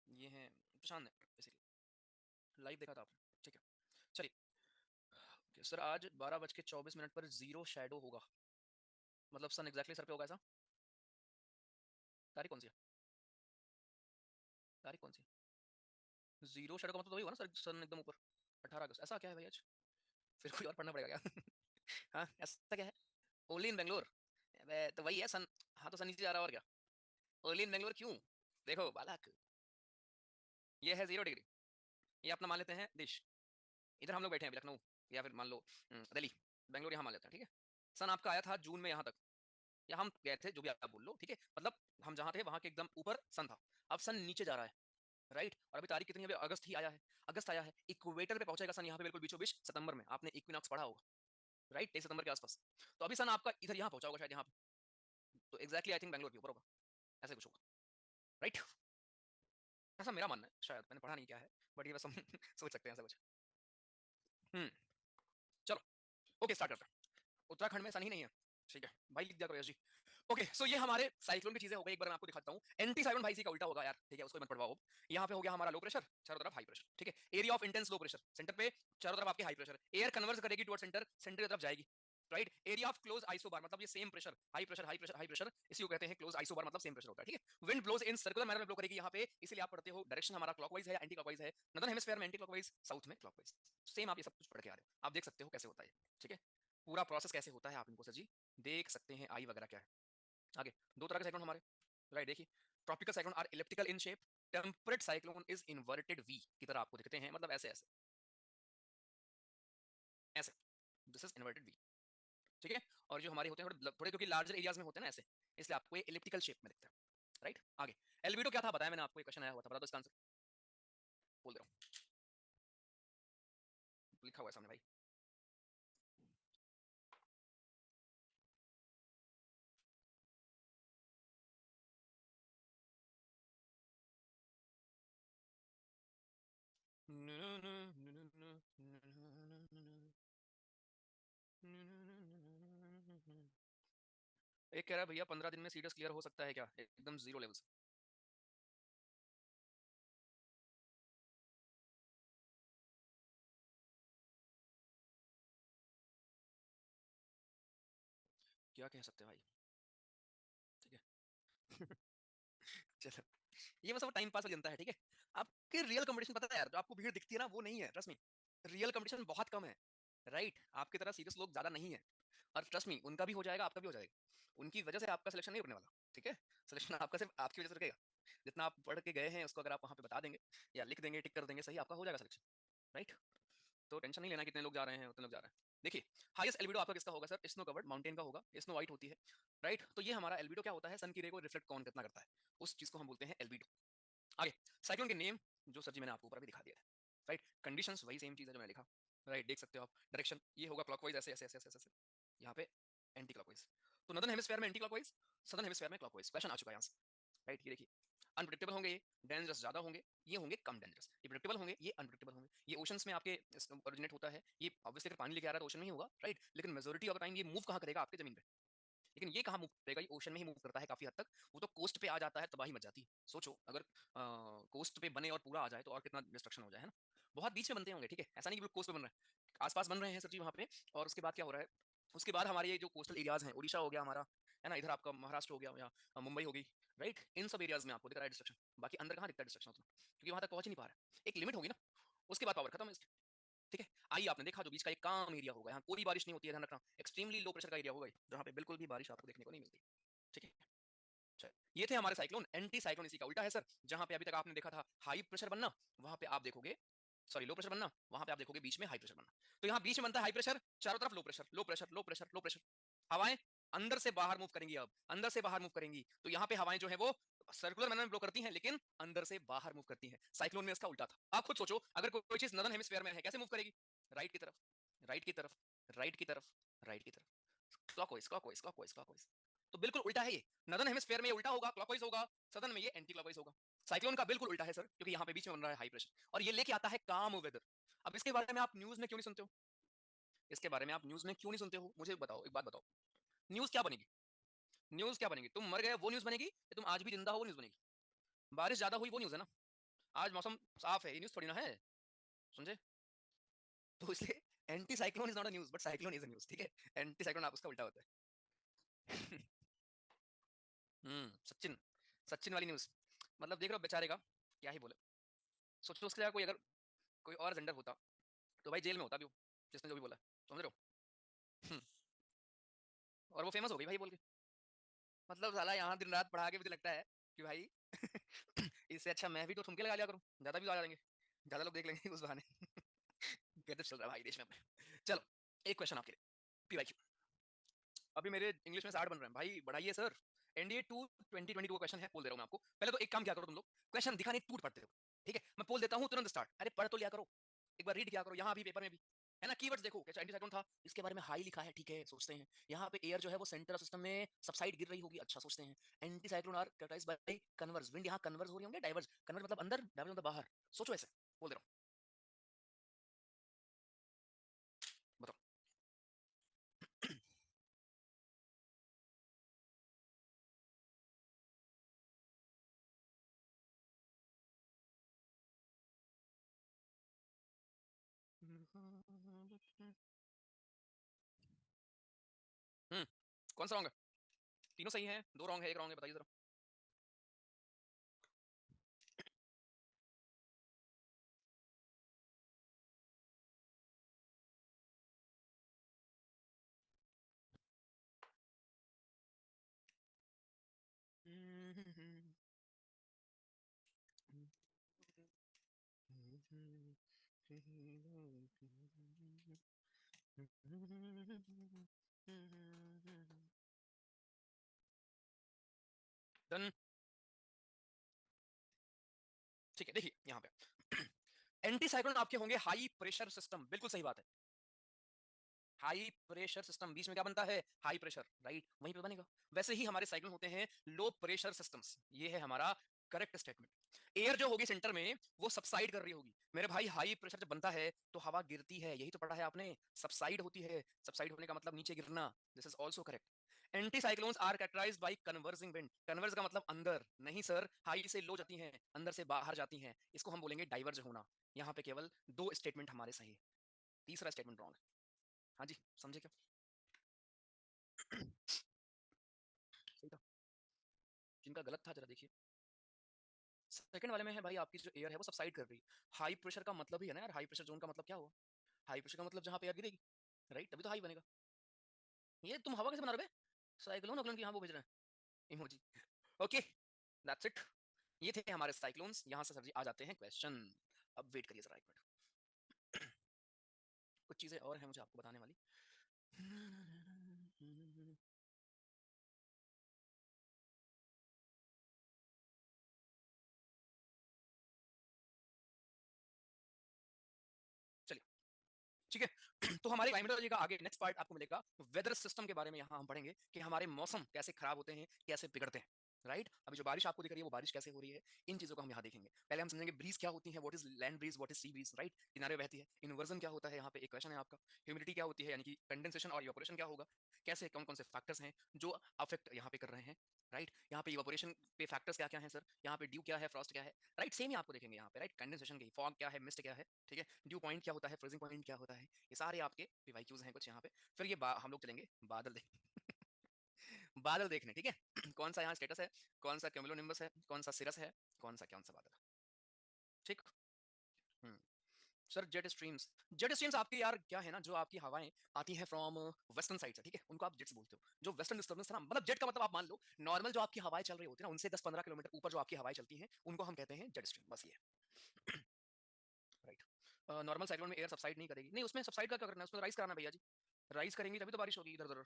ये है प्रशांत ने बेसिकली, लाइव देखा था आपने, ठीक है। चलिए सर, आज 12:24 पर जीरो शेडो होगा, मतलब सन एग्जैक्टली सर पे होगा ऐसा। तारीख कौन सी है, तारीख कौन सी है? जीरो शेडो का मतलब तो वही होगा ना सर, सन एकदम ऊपर, 18 अगस्त। ऐसा क्या है भाई आज, फिर कोई और पढ़ना पड़ेगा क्या? हाँ, ऐसा क्या है, ओनली इन बेंगलोर, तो वही है सन। हाँ तो सन नीचे जा रहा है और क्या, ओनली इन बेंगलोर क्यों। देखो बालक, ये है 0 डिग्री, ये अपना मान लेते हैं देश, इधर हम लोग बैठे हैं लखनऊ, या फिर मान लो दिल्ली, बेंगलोर यहाँ मान लेते हैं, ठीक है। सन आपका आया था जून में यहाँ तक, या हम गए थे, जो भी आप बोल लो, ठीक है, मतलब हम जहाँ थे वहाँ के एकदम ऊपर सन था, अब सन नीचे जा रहा है, राइट। और अभी तारीख कितनी है, अभी अगस्त ही आया है, अगस्त आया है, इक्वेटर पे पहुंचेगा सन यहाँ पे बिल्कुल बीचों बीच सितंबर में, आपने इक्विनॉक्स पढ़ा होगा, राइट, 23 सितंबर के आसपास। तो अभी सन आपका इधर यहाँ पहुंचा होगा शायद, यहाँ पे, तो एक्जैक्टली आई थिंक बैंगलोर के ऊपर होगा, ऐसा कुछ होगा, राइट। ऐसा मेरा मानना है, शायद मैंने पढ़ा नहीं क्या है, बट ये बस हम सोच सकते हैं ऐसा कुछ। चलो ओके, स्टार्ट करते हैं। उत्तराखंड में सन ही नहीं है, ठीक है भाई, लिख दिया करो यश जी। ओके, सो ये हमारे साइक्लोन की चीजें हो गई, एक बार मैं आपको दिखाता हूँ। एंटी साइक्लोन भाई सी का उल्टा होगा यार, ठीक है, उसको मत पढ़वाओ। यहाँ पे हो गया हमारा लो प्रेशर, चारों तरफ हाई प्रेशर, ठीक है। Area of intense low pressure, centre पे चारों तरफ आपके हाई प्रेशर, एयर कन्वर्स करेगी टुवर्ड सेंटर, सेंटर की तरफ जाएगी, right. Area of close isobar, मतलब ये same pressure, high pressure high pressure high pressure, इसी को कहते हैं क्लोज आइसोबार, मतलब सेम प्रेशर होता है, ठीक है। Wind blows in circular manner में ब्लो करेगी यहाँ पे, इसलिए आप पढ़ते हो डायरेक्शन हमारा क्लॉकवाइज है या एंटी क्लॉकवाइज है। नॉर्दर्न हेमिस्फीयर में एंटी क्लॉकवाइज, साउथ में क्लॉकवाइज, सेम आप ये सब कुछ पढ़ के आ रहे हो, आप देख सकते हो कैसे होता है, ठीक है। पूरा प्रोसेस कैसे होता है आप इनको सर जी देख सकते हैं, आई वगैरह क्या है। आगे दो तरह के साइक्लोन हमारे, राइट, देखिए, tropical cyclone are elliptical in shape, temperate cyclone is inverted V की तरह आपको दिखते हैं, मतलब ऐसे ऐसे ऐसे, दिस इज इन्वर्टेड वी, ठीक है। और जो हमारे होते हैं थोड़े क्योंकि लार्जर एरियाज में होते हैं ना ऐसे, इसलिए आपको ये इलिप्टिकल शेप में दिखता है, राइट। आगे एल्बिडो क्या था बताया मैंने आपको, एक क्वेश्चन आया हुआ था, बता दो इसका आंसर, बोल दे रहा हूँ, लिखा हुआ है सामने भाई। एक कह रहा है भैया 15 दिन में सीडस क्लियर हो सकता है क्या, एकदम जीरो लेवल से। क्या कह सकते हैं भाई, ठीक है। चलो, ये बस वो टाइम पास वाली जनता है, ठीक है। आपके रियल कंपटीशन पता है यार, जो आपको भीड़ दिखती है ना वो नहीं है, ट्रस्ट मी, रियल कंपटीशन बहुत कम है, राइट। आपकी तरह सीरियस लोग ज्यादा नहीं है, और ट्रस्ट मी उनका भी हो जाएगा, आपका भी हो जाएगा, उनकी वजह से आपका सिलेक्शन नहीं रुकने वाला, ठीक है। सिलेक्शन आपका सिर्फ आपकी वजह से रुकेगा, जितना आप पढ़ के गए हैं उसको अगर आप वहाँ पे बता देंगे या लिख देंगे, टिक कर देंगे, सही, आपका हो जाएगा सिलेक्शन, राइट। तो टेंशन नहीं लेना कितने लोग जा रहे हैं, उतने लोग जा रहे हैं। देखिए, हाईएस्ट एल्बिडो आपका किसका होगा सर, स्नो कवर्ड माउंटेन का होगा, स्नो वाइट होती है, राइट। तो ये हमारा एल्बिडो क्या होता है, सन की रे को रिफ्लेक्ट कौन कितना करता है, उस चीज को हम बोलते हैं एल्बिडो। आगे साइक्लोन के नेम जो सर जी मैंने आपको ऊपर भी दिखा दिया है, राइट। कंडीशंस वही सेम चीज है जो मैंने लिखा, राइट, देख सकते हो आप। डायरेक्शन ये होगा क्लॉकवाइज, ऐसे ऐसे ऐसे ऐसे ऐसे, यहाँ पे एंटी क्लॉकवाइज, तो नॉर्दर्न हेमिस्फीयर में एंटी क्लॉकवाइज, सदर्न हेमिस्फीयर में क्लॉकवाइज, क्वेश्चन आ चुका है यहाँ से, राइट। ये देखिए, अनप्रेडिक्टेबल होंगे ये, डेंजरस ज्यादा होंगे, ये होंगे कम डेंजरस, ये प्रेडिक्टेबल होंगे, ये अनप्रेडिक्टेबल होंगे। ये ओशंस में आपके ओरिजिनेट होता है, ये ऑब्वियसली अगर पानी लेके आ रहा है तो ओशन में ही होगा, राइट। लेकिन मेजोरिटी ऑफ टाइम ये मूव कहाँ करेगा, आपके जमीन पे, लेकिन ये कहाँ मूव करेगा, ये ओशन में ही मूव करता है काफी हद तक। वो तो कोस्ट पे आ जाता है तबाही मच जाती है, सोचो अगर कोस्ट पे बने और पूरा आ जाए तो और कितना डिस्ट्रक्शन हो जाए, है ना। बहुत बीच में बनते होंगे, ठीक है, ऐसा नहीं कि कोस्ट पे बन रहा है, आसपास बन रहे हैं सर जी वहाँ पे। और उसके बाद क्या हो रहा है, उसके बाद हमारे ये जो कोस्टल एरियाज हैं, ओडिशा हो गया हमारा, है ना, इधर आपका महाराष्ट्र हो गया या मुंबई हो गई, राइट, इन सब एरियाज में आपको दिख रहा है डिस्ट्रक्शन, बाकी अंदर कहाँ दिखता है डिस्ट्रक्शन उतना, क्योंकि वहां तक पहुंच ही नहीं पा रहा है, एक लिमिट होगी ना, उसके बाद पावर खत्म है इसकी, ठीक है। आइए आपने देखा जो बीच का एक काम एरिया होगा, यहाँ कोई बारिश नहीं होती है, ध्यान रखना, एक्सट्रीमली लो प्रेशर का एरिया होगा जहाँ पे बिल्कुल भी बारिश आपको देखने को नहीं मिलती, ठीक है। ये थे हमारे साइक्लोन, एंटी साइक्लोन इसी का उल्टा है सर, जहां पे अभी तक आपने देखा था हाई प्रेशर बनना, वहां पे आप देखोगे, सॉरी लो प्रेशर बनना, वहां पे आप देखोगे बीच में हाई प्रेशर बनना। तो यहाँ बीच में बनता है हाई प्रेशर, चारों तरफ low pressure, low pressure, low pressure, low pressure, हवाएं अंदर से बाहर मूव करेंगी, अब अंदर से बाहर मूव करेंगी, तो यहाँ पे हवाएं जो है वो सर्कुलर मैनर में ब्लो करती हैं, लेकिन अंदर से बाहर मूव करती हैं। साइक्लोन में इसका उल्टा था। आप खुद सोचो, अगर कोई चीज नॉर्दर्न हेमिस्फीयर में है, कैसे मूव करेगी? राइट की तरफ, राइट की तरफ, राइट की तरफ, राइट की तरफ, क्लॉकवाइज, क्लॉकवाइज, क्लॉकवाइज, क्लॉकवाइज। तो बिल्कुल उल्टा है ये, नॉर्दर्न हेमिस्फीयर में ये उल्टा होगा, क्लॉकवाइज होगा, सदर्न में ये एंटी क्लॉकवाइज होगा। साइक्लोन का बिल्कुल उल्टा है सर, क्योंकि यहाँ पे बीच में बन रहा है हाई प्रेशर, और ये लेके आता है काम वेदर। अब इसके बारे में आप न्यूज में क्यों नहीं सुनते हो? इसके बारे में आप न्यूज में क्यों नहीं सुनते हो? मुझे बताओ, एक बात बताओ, न्यूज क्या बनेगी? न्यूज क्या बनेगी? तुम मर गए वो न्यूज बनेगी, या तुम आज भी जिंदा हो वो न्यूज बनेगी? बारिश ज्यादा हुई वो न्यूज है ना, आज मौसम साफ है ये न्यूज थोड़ी ना है, समझे? तो इसलिए anti cyclone is not a news, but cyclone is a news, ठीक है। एंटी साइक्लोन आप उसका उल्टा होता है। सचिन, सचिन वाली न्यूज, मतलब देख रहे हो बेचारे का क्या ही बोले। सोचो उसके जगह कोई अगर कोई और जेंडर होता तो भाई जेल में होता भी वो, जिसने जो भी बोला, समझ रहे हो? और वो फेमस हो गई भाई बोल के, मतलब साला यहाँ दिन रात पढ़ा के मुझे लगता है कि भाई इससे अच्छा मैं भी तो ठुमके लगा लिया करूँ, ज्यादा भी आ जाएंगे, ज्यादा लोग देख लेंगे उस बहाने। गजब चल रहा है भाई देश में अपने। चलो एक क्वेश्चन आपके लिए, पीवाईक्यू। अभी मेरे इंग्लिश में 60 बन रहे हैं भाई, बढ़ाइए सर। एनडीए 2 2022 का क्वेश्चन है, बोल दे रहा हूं मैं आपको। पहले तो एक काम क्या करो तुम लोग, क्वेश्चन दिखा नहीं टूट पढ़ते हो, ठीक है? मैं बोल देता हूं तुरंत स्टार्ट, अरे पढ़ तो लिया करो, एक बार रीड किया करो, यहाँ भी पेपर में भी है ना। कीवर्ड्स देखो, कैसा एंटी साइक्लोन था, इसके बारे में हाई लिखा है, ठीक है, सोचते हैं यहाँ पे एयर जो है वो सेंटर ऑफ सिस्टम में सबसाइड गिर रही होगी, अच्छा सोचते हैं। Anti cyclone are characterised by converse wind, यहाँ कन्वर्स हो रही होंगे, डाइवर्स, कन्वर्स मतलब अंदर, डाइवर्स मतलब बाहर, सोचो ऐसे, बोल दे रहा हूँ, बताओ। कौन सा रॉन्ग है? तीनों सही हैं, दो रॉन्ग है, एक रॉन्ग है, बताइए जरा। डन, ठीक है। देखिए यहाँ पे एंटी साइक्लोन आपके होंगे हाई प्रेशर सिस्टम, बिल्कुल सही बात है। हाई प्रेशर सिस्टम, बीच में क्या बनता है? हाई प्रेशर, राइट, वहीं पे बनेगा। वैसे ही हमारे साइक्लोन होते हैं लो प्रेशर सिस्टम्स, ये है हमारा करेक्ट स्टेटमेंट। एयर जो होगी सेंटर में वो सबसाइड कर रही होगी मेरे भाई, हाई प्रेशर जब बनता है तो हवा गिरती है, यही तो पढ़ा है आपने, सबसाइड होती है, सबसाइड होने का मतलब नीचे गिरना, this is also correct. Anti cyclones are characterised by converging wind, converge का मतलब अंदर, नहीं सर, हाई से लो जाती हैं, अंदर से बाहर जाती हैं, इसको हम बोलेंगे डाइवर्ज होना। यहाँ पे केवल दो स्टेटमेंट हमारे सही है, तीसरा स्टेटमेंट रॉन्ग है। हाँ जी, समझे क्या? सही था, जिनका गलत था जरा देखिए। सेकंड वाले में है भाई, आपकी जो एयर है वो सबसाइड कर रही है। हाई प्रेशर का मतलब ही है ना यार, हाई प्रेशर जोन का मतलब क्या हुआ? हाई प्रेशर का मतलब जहाँ पे एयर गिरेगी, राइट, तभी तो हाई बनेगा। ये तुम हवा कैसे बना रहे हो? साइक्लोन अगलन की, हाँ वो भेज रहे हैं इमोजी। Okay, that's it. ये थे हमारे साइक्लोन्स। यहाँ से सर जी आ जाते हैं क्वेश्चन। अब वेट करिए जरा एक मिनट, कुछ चीजें और हैं मुझे आपको बताने वाली। चलिए, ठीक है। तो हमारे क्लाइमेटोलॉजी का आगे नेक्स्ट पार्ट आपको मिलेगा, वेदर सिस्टम के बारे में। यहाँ हम पढ़ेंगे कि हमारे मौसम कैसे खराब होते हैं, कैसे बिगड़ते हैं। राइट। अभी जो बारिश आपको दिख रही है वो बारिश कैसे हो रही है, इन चीजों को हम यहाँ देखेंगे। पहले हम समझेंगे ब्रीज क्या होती है, what is land breeze, what is sea breeze, right, किनारे बहती है। इन्वर्जन क्या होता है, यहाँ पे एक क्वेश्चन है आपका। ह्यूमिडिटी क्या होती है, यानी कि कंडेंसेशन और इवापोरेशन क्या होगा, कैसे कौन कौन से फैक्टर्स हैं जो अफेक्ट यहाँ पे कर रहे हैं, राइट। यहाँ पे इवापोरेशन पे फैक्टर्स क्या क्या है सर, यहाँ पे ड्यू क्या है, फ्रॉस्ट क्या है, राइट, सेम ही आपको देखेंगे यहाँ पे, राइट। कंडेंसेशन की फॉग क्या है, मिस्ट क्या है, ठीक है, ड्यू पॉइंट क्या होता है, फ्रीजिंग पॉइंट क्या होता है, ये सारे आपके पीवाईक्यूज हैं कुछ यहाँ पे। फिर ये हम लोग चलेंगे बादल देख बादल देखने, ठीक है कौन सा यहाँ स्टेटस है, कौन सा क्यूमुलोनिम्बस है, कौन सा सिरस है, कौन सा बादल, ठीक। सर जेट स्ट्रीम्स आपके यार क्या है ना, जो आपकी हवाएं आती हैं फ्रॉम वेस्टर्न साइड से, ठीक है, उनको आप जेट्स बोलते हो। जो वेस्टर्न डिस्टर्बेंस है ना, मतलब जेट का मतलब आप मान लो नॉर्मल जो आपकी हवाएं चल रही होती है ना, उनसे 10-15 किलोमीटर ऊपर जो आपकी हवाएं चलती हैं उनको हम कहते हैं जेट स्ट्रीम, बस ये राइट। नॉर्मल साइक्लोन में एयर सबसाइड नहीं करेगी, नहीं उसमें सबसाइड का क्या करना है, उसमें राइज कराना भैया जी, राइज करेंगे तभी तो बारिश होगी इधर उधर,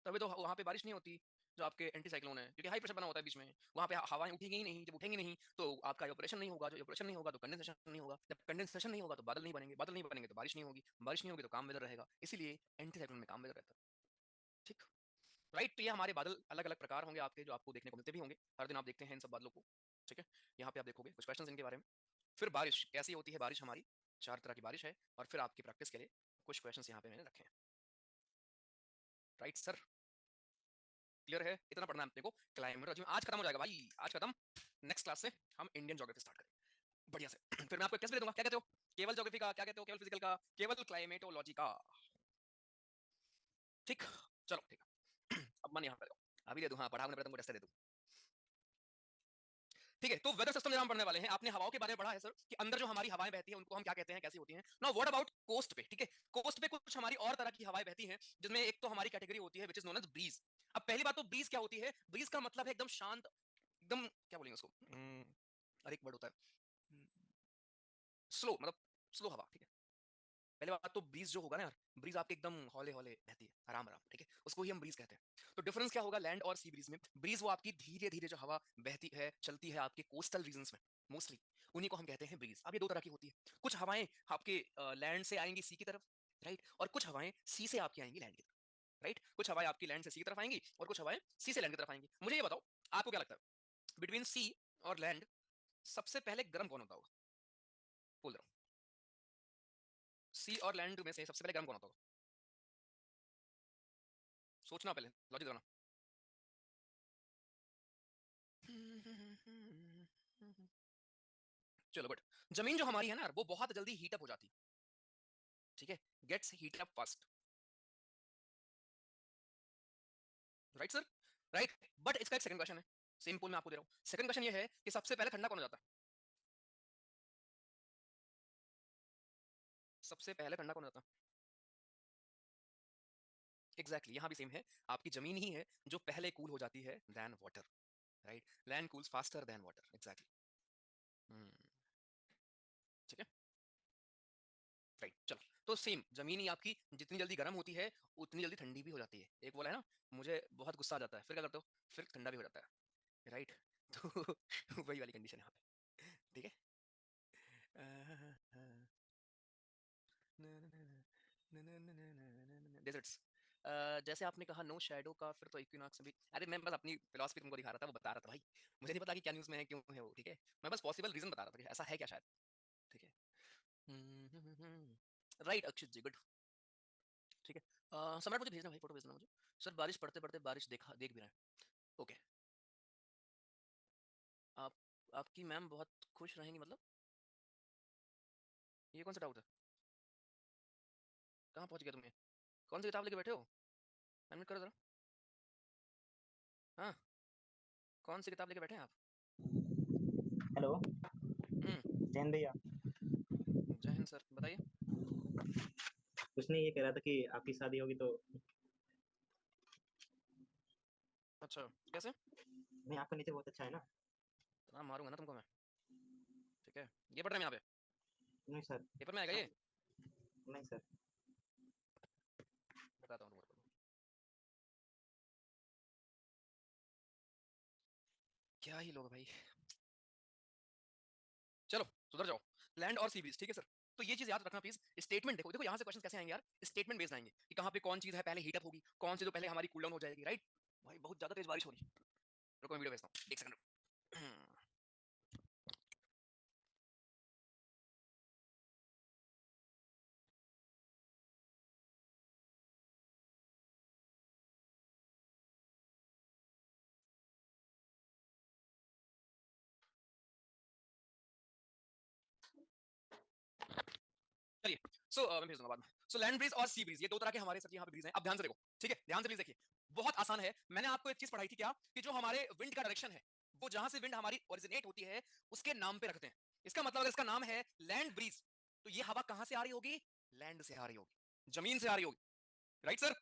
तभी तो वहाँ पे बारिश नहीं होती। जो आपके एंटी साइक्लोन है, क्योंकि हाई प्रेशर बना होता है बीच में, वहाँ पे हवाएं उठेंगी ही नहीं, जब उठेंगी नहीं तो आपका इवापोरेशन नहीं होगा, जो इवापोरेशन नहीं होगा तो कंडेंसेशन नहीं होगा, जब कंडेंसेशन नहीं होगा तो बादल नहीं बनेंगे, बादल नहीं बनेंगे तो बारिश नहीं होगी, बारिश नहीं होगी तो काम वेदर रहेगा, इसीलिए एंटी साइक्लोन में काम वेदर रहता है, ठीक, राइट। तो ये हमारे बादल अलग अलग प्रकार होंगे आपके, जो आपको देखने को मिलते भी होंगे, हर दिन आप देखते हैं इन सब बादलों को, ठीक है। यहाँ पे आप देखोगे कुछ क्वेश्चन इनके बारे में। फिर बारिश कैसी होती है, बारिश हमारी 4 तरह की बारिश है, और फिर आपकी प्रैक्टिस के लिए कुछ क्वेश्चन यहाँ पे मैंने रखे हैं, राइट सर, क्लियर है, इतना पढ़ना है अपने को। क्लाइमेट आज खत्म हो जाएगा भाई, आज खत्म, नेक्स्ट क्लास से हम इंडियन ज्योग्राफी स्टार्ट करेंगे बढ़िया से फिर मैं आपको टेस्ट भी दे दूंगा, क्या कहते हो, केवल ज्योग्राफी का, क्या कहते हो, केवल फिजिकल का, केवल क्लाइमेटोलॉजी का, ठीक, चलो ठीक है अब मन यहाँ पे अभी दे दूं, हाँ पढ़ा, तुमको टेस्ट दे दूं, ठीक है। तो वेदर सिस्टम हम पढ़ने वाले हैं, आपने हवाओं के बारे में पढ़ा है सर कि अंदर जो हमारी हवाएं बहती हैं उनको हम क्या कहते हैं, कैसी होती हैं। नाउ व्हाट अबाउट कोस्ट पे, ठीक है, कोस्ट पे कुछ हमारी और तरह की हवाएं बहती हैं, जिसमें एक तो हमारी कैटेगरी होती है which is known as breeze. अब पहली बात तो ब्रीज क्या होती है, ब्रीज का मतलब है एकदम शांत, एकदम क्या बोलेंगे उसको, और एक वर्ड होता है स्लो, मतलब स्लो हवा, ठीक है। पहले बात तो ब्रीज जो होगा ना यार, ब्रीज आपके एकदम हौले हौले बहती है, आराम आराम, ठीक है, उसको ही हम ब्रीज कहते हैं। तो डिफरेंस क्या होगा लैंड और सी ब्रीज में, ब्रीज वो आपकी धीरे धीरे जो हवा बहती है, चलती है आपके कोस्टल रीजन्स में मोस्टली, उन्हीं को हम कहते हैं ब्रीज। अब ये दो तरह की होती है, कुछ हवाएं आपके लैंड से आएंगी सी की तरफ, राइट, और कुछ हवाएं सी से आपकी आएंगी लैंड की तरफ, राइट, कुछ हवाएं आपकी लैंड से सी की तरफ आएंगी और कुछ हवाएं सी से लैंड की तरफ आएंगी। मुझे ये बताओ आपको क्या लगता है बिटवीन सी और लैंड सबसे पहले गर्म कौन होता होगा, बोल रहा हूँ, सी और लैंड में से सबसे पहले गर्म कौन होता होगा, सोचना पहले, लॉजिक लगाना। चलो गुड, जमीन जो हमारी है ना वो बहुत जल्दी हीट अप हो जाती है, ठीक है, gets heat up fast, right sir, right. But इसका एक सेकंड क्वेश्चन है, सेम पोल में आपको दे रहा हूं, सेकंड क्वेश्चन ये है कि सबसे पहले ठंडा कौन हो जाता है, सबसे पहले ठंडा कौन हो जाता है, एग्जैक्टली यहां भी सेम है, आपकी जमीन ही है जो पहले कूल हो जाती है than water, right, land cools faster than water, exactly, ठीक है, राइट। चलो तो सेम जमीन ही आपकी जितनी जल्दी गर्म होती है उतनी जल्दी ठंडी भी हो जाती है, एक बोला है ना, मुझे बहुत गुस्सा आ जाता है, फिर क्या करते हो, फिर ठंडा भी हो जाता है, राइट तो वही वाली कंडीशन यहाँ पे, ठीक है। डेजर्ट्स, जैसे आपने कहा नो शैडो का, फिर तो इक्विनॉक्स भी, अरे मैं बस अपनी फिलॉसफी तुमको दिखा रहा था, वो बता रहा था भाई, मुझे नहीं पता कि क्या न्यूज़ में है, क्यों है वो, ठीक है, मैं बस पॉसिबल रीजन बता रहा था कि ऐसा है क्या शायद, ठीक है, राइट अक्षित जी, गुड, ठीक है। सम्राट मुझे भेजना भाई, फोटो भेजना मुझे, सर बारिश पढ़ते पढ़ते बारिश देखा देख भी रहे हैं, ओके, आप आपकी मैम बहुत खुश रहेंगी मतलब, ये कौन सा डाउट है, कहाँ पहुंच गया तुम्हें, कौन सी किताब लेके बैठे हो, एडमिट करो जरा, हाँ कौन सी किताब लेके बैठे हैं आप, हेलो हम्म, जैन भैया। जय हिंद सर, बताइए। कुछ नहीं, ये कह रहा था कि आपकी शादी होगी तो अच्छा कैसे, नहीं, आपका नेचर बहुत अच्छा है ना। तो मारूंगा ना तुमको मैं, ठीक है, ये पढ़ रहे हैं यहाँ पे, नहीं सर। पेपर में आएगा ये, नहीं सर। बताता हूँ तुमको, क्या ही लोग भाई, चलो सुधर जाओ, लैंड और सी बीच, ठीक है सर। तो ये चीज याद रखना प्लीज, स्टेटमेंट देखो देखो यहाँ से क्वेश्चन कैसे आएंगे यार, स्टेटमेंट बेस्ड आएंगे कि कहाँ पे कौन चीज है पहले हीट अप होगी, कौन सी तो पहले हमारी कूल डाउन हो जाएगी, राइट। भाई बहुत ज्यादा तेज बारिश हो रही है, रुको मैं वीडियो भेजता हूँ, एक सेकंड। चलिए, मैं भेज दूंगा बाद में। सो लैंड ब्रीज और सी ब्रीज, ये दो तरह के हमारे सर यहाँ पे ब्रीज हैं। अब ध्यान से देखो, ठीक है, ध्यान से प्लीज देखिए, बहुत आसान है। मैंने आपको एक चीज पढ़ाई थी क्या, कि जो हमारे विंड का डायरेक्शन है, वो जहां से विंड हमारी ओरिजिनेट होती है उसके नाम पे रखते हैं। इसका मतलब अगर इसका नाम है लैंड ब्रीज, तो ये हवा कहां से आ रही होगी? लैंड से आ रही होगी, जमीन से आ रही होगी, राइट सर?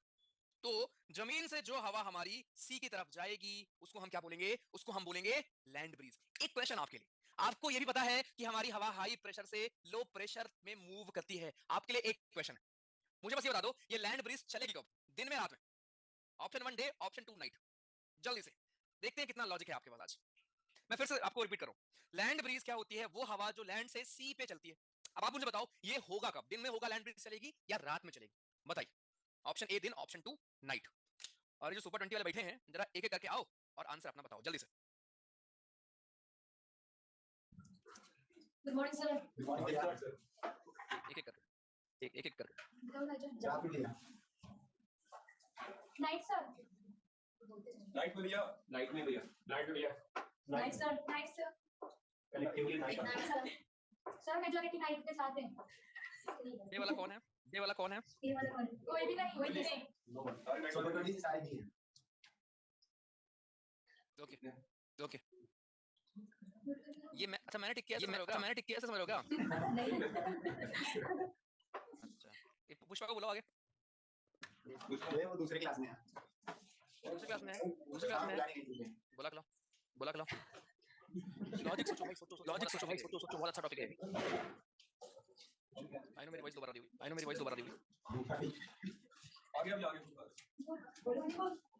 तो जमीन से जो हवा हमारी सी की तरफ जाएगी उसको हम क्या बोलेंगे? उसको हम बोलेंगे लैंड ब्रीज। एक क्वेश्चन आपके लिए, आपको यह भी पता है कि हमारी हवा हाई प्रेशर से लो प्रेशर में मूव करती है। आपके लिए एक क्वेश्चन है, मुझे बस ये बता दो, ये लैंड ब्रीज चलेगी कब? दिन में, रात में? Option 1 day, option 2 night. जल्दी से देखते हैं कितना लॉजिक है आपके पास आज। मैं फिर से आपको रिपीट करूं, लैंड ब्रीज क्या होती है? वो हवा जो लैंड से सी पे चलती है। अब आप मुझे बताओ, ये होगा कब? दिन में होगा लैंड ब्रीज चलेगी या रात में चलेगी? बताइए। ऑप्शन ए दिन, ऑप्शन 2 नाइट। और ये जो सुपर 20 वाले बैठे हैं, जरा एक एक करके आओ और आंसर अपना बताओ जल्दी से। Good morning sir. Good morning sir. एक एक करके, एक एक करके। Night sir. नाइट में भैया, नाइट में भैया, नाइट में भैया, night sir, night sir. Connectivity night sir, sir majority night के साथ है। ये वाला कौन है? ये वाला कौन है? ये वाला कौन है? कोई भी नहीं, कोई भी नहीं। सुपर 20 सारे नहीं है। ओके ओके, ये मैं, अच्छा मैंने टिक किया, ये मैंने टिक किया, ऐसा समझ रहे हो क्या? अच्छा, ये पुष्पा को बुलाओ आगे। वो दूसरे क्लास में है। दूसरी क्लास में है, दूसरी क्लास में है। बुला के लाओ, बुला के लाओ। लॉजिक सोचो भाई, सोचो लॉजिक सोचो भाई, सोचो सोचो, बहुत अच्छा टॉपिक है। आई नो मेरी वॉइस दोबारा दी हुई, आई नो मेरी वॉइस दोबारा दी हुई। आगे अब आगे।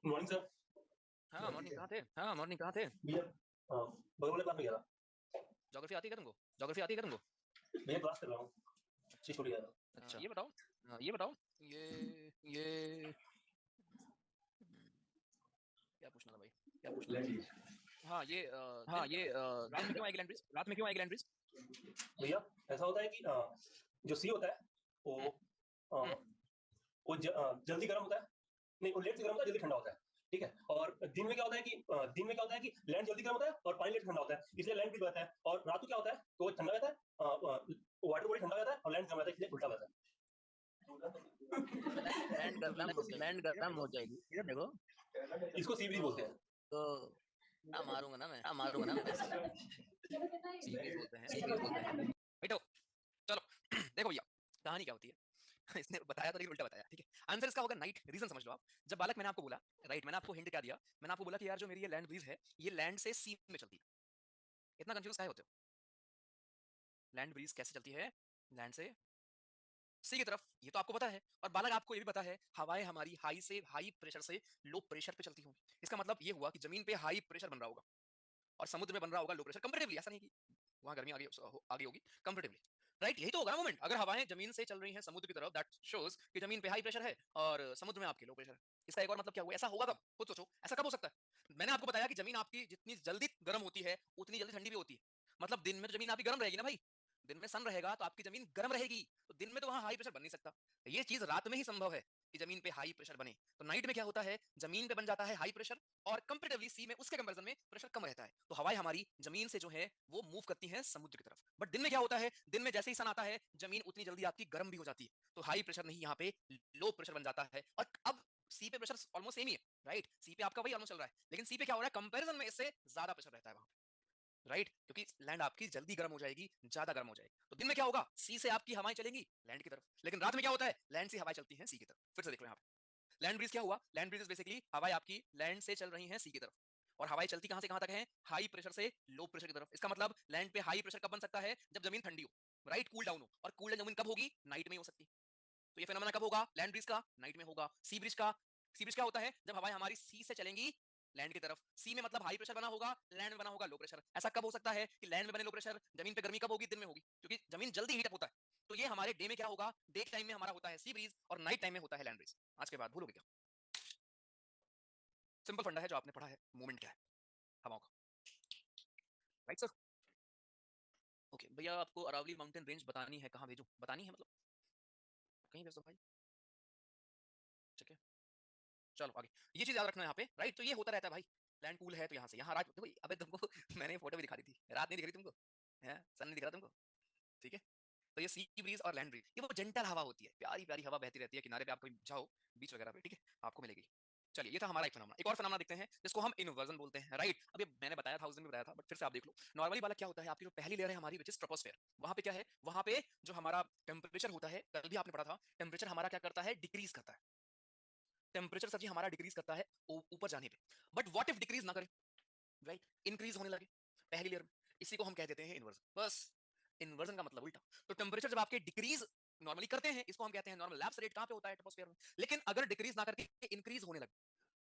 Morning sir. हाँ मॉर्निंग कहाँ थे? हाँ मॉर्निंग कहाँ थे? भैया बगल वाले क्लास में गया था। ज्योग्राफी आती है क्या तुमको? ज्योग्राफी आती है क्या तुमको? भैया क्लास कर रहा हूँ, अच्छी छोड़ गया था। अच्छा ये बताओ, ये बताओ, ये क्या पूछना था भाई, क्या पूछना था? हाँ ये रात में क्यों आएगी लैंड ब्रीज? रात में क्यों आएगी लैंड ब्रीज? भैया ऐसा होता है कि जो सी होता है वो जल्दी गर्म होता है, नहीं वो लेट से गर्म होता है, जल्दी ठंडा होता है, ठीक है। और दिन में क्या होता है कि लैंड जल्दी गर्म होता है और पानी लेट ठंडा होता है, इसलिए लैंड भी रहता है। और रात को क्या होता है, तो वो ठंडा रहता है, वाटर बॉडी ठंडा रहता है और लैंड गर्म रहता है, इसलिए उल्टा रहता है। लैंड गर्म हो जाएगी, इधर देखो, इसको सी ब्रीज बोलते हैं। तो मारूंगा ना मैं। सी ब्रीज बोलते हैं। बैठो, चलो देखो भैया कहानी क्या होती है। इसने बताया तो लेकिन उल्टा बताया, ठीक है। आंसर इसका होगा नाइट। रीजन समझ लो आप। जब बालक मैंने आपको बोला, राइट, मैंने आपको हिंट क्या दिया? मैंने आपको बोला कि यार जो मेरी ये लैंड ब्रीज है, ये लैंड से सी में चलती है। इतना कंफ्यूज काहे होते हो? लैंड ब्रीज कैसे चलती है? लैंड से सी की तरफ, ये तो आपको पता है। और बालक आपको ये भी पता है, हवाएं हमारी हाई प्रेशर से लो प्रेशर पे चलती होंगी। इसका मतलब ये हुआ कि जमीन पे हाई प्रेशर बन रहा होगा और समुद्र में बन रहा होगा लो प्रेशर, कंपैरेटिवली। ऐसा नहीं कि वहां गर्मी आगे होगी, कंपैरेटिवली, राइट। यही तो होगा ना मोमेंट। अगर हवाएं जमीन से चल रही हैं समुद्र की तरफ, दैट शोज कि जमीन पे हाई प्रेशर है और समुद्र में आपके लो प्रेशर है। इसका एक और मतलब क्या हुआ? ऐसा होगा कब? खुद सोचो, ऐसा कब हो सकता है? मैंने आपको बताया कि जमीन आपकी जितनी जल्दी गर्म होती है उतनी जल्दी ठंडी भी होती है। मतलब दिन में जमीन आपकी गर्म रहेगी ना भाई, दिन में सन रहेगा तो आपकी जमीन गर्म रहेगी, तो दिन में तो वहां हाई प्रेशर बन नहीं सकता। ये चीज रात में ही संभव है कि जमीन पे हाई प्रेशर बने। तो नाइट में क्या होता है, जमीन पे बन जाता है हाई प्रेशर और कंपैरेटिवली सी में उसके कंपैरिजन में प्रेशर कम रहता है। तो हवाएं हमारी जमीन से जो है वो मूव करती हैं समुद्र की तरफ। बट दिन में क्या होता है, दिन में जैसे ही सन आता है जमीन उतनी जल्दी आपकी गर्म भी हो जाती है, तो हाई प्रेशर नहीं, यहाँ पे लो प्रेशर बन जाता है। और अब सी पे प्रेशर ऑलमोस्ट सेम ही है, राइट। सी पे आपका वही ऑलमोस्ट चल रहा है, लेकिन सी पे क्या हो रहा है, कंपैरिजन में इससे ज्यादा प्रेशर रहता है वहां पे, राइट। क्योंकि लैंड आपकी जल्दी गर्म हो जाएगी, ज्यादा गर्म हो जाएगी। तो दिन में क्या होगा, सी से आपकी हवाएं चलेंगी लैंड की तरफ, लेकिन रात में क्या होता है, लैंड से हवाएं चलती हैं सी की तरफ। फिर से देख लो यहाँ पे लैंड ब्रीज क्या हुआ। लैंड ब्रीज बेसिकली हवाएं आपकी लैंड से चल रही हैं सी की तरफ, और हवाएं चलती कहां से कहां तक हैं, हाई प्रेशर से लो प्रेशर की तरफ। इसका मतलब लैंड पे हाई प्रेशर कब बन सकता है, जब जमीन ठंडी हो, राइट, कूल डाउन हो। और कूल डाउन जमीन कब होगी, नाइट में हो सकती है। तो ये फेनोमेना कब होगा, लैंड ब्रीज का, नाइट में होगा। सी ब्रिज का, सी ब्रिज क्या होता है, जब हवाएं हमारी सी से चलेंगी लैंड की तरफ। सी में मतलब हाई प्रेशर बना होगा, लैंड में बना होगा लो प्रेशर। ऐसा कब हो सकता है कि लैंड में बने लो प्रेशर, जमीन पे गर्मी कब होगी, दिन में होगी, क्योंकि जमीन जल्दी हीट अप होता है। तो ये हमारे डे में क्या होगा, डे टाइम में हमारा होता है सी ब्रीज और नाइट टाइम में होता है लैंड ब्रीज। आज के बाद भूलोगे क्या? सिंपल फंडा है जो आपने पढ़ा है, मूवमेंट क्या है। हवाओं का, राइट सर? ओके भैया, आपको अरावली माउंटेन रेंज बतानी है, कहाँ भेजूं? बतानी है मतलब कहीं भेज दो भाई, ठीक है? चलो आगे, ये चीज याद रखना है यहाँ पे, राइट? तो ये होता रहता है भाई, लैंड कूल है तो यहाँ से यहाँ रात देखो, अबे तुमको मैंने फोटो भी दिखा दी थी, रात नहीं दिख रही तुमको? है सन नहीं दिख रहा तुमको? ठीक है, तो ये सी ब्रीज और लैंड ब्रीज, ये वो जेंटल हवा होती है, प्यारी प्यारी हवा बहती रहती है किनारे पे, आप कहीं जाओ बीच वगैरह पे, ठीक है, आपको मिलेगी। चलिए, ये था हमारा एक फिनोमेना। एक और फिनोमेना देखते हैं जिसको हम इन्वर्जन बोलते हैं, राइट? अब ये मैंने बताया था, उस दिन भी बताया था, बट फिर से आप देख लो। नॉर्मली वाला क्या होता है, आपकी जो पहली लेयर है हमारी, विच इज ट्रोपोस्फेयर, वहां पे क्या है, वहां पे जो हमारा टेम्परेचर होता है, कल भी आपने पढ़ा था, टेम्परेचर हमारा क्या करता है, डिक्रीज करता है। टेम्परेचर सर जी हमारा डिक्रीज करता है ऊपर जाने पे, बट व्हाट इफ डिक्रीज ना करे, राइट? इंक्रीज होने लगे पहली लेयर में, इसी को हम कह देते हैं इन्वर्जन। बस इन्वर्जन का मतलब उल्टा। तो टेम्परेचर जब आपके डिक्रीज नॉर्मली करते हैं, इसको हम कहते हैं नॉर्मल लैप्स रेट, कहां पे होता है, एटमॉस्फेयर में। लेकिन अगर डिक्रीज ना करके इंक्रीज होने लगे,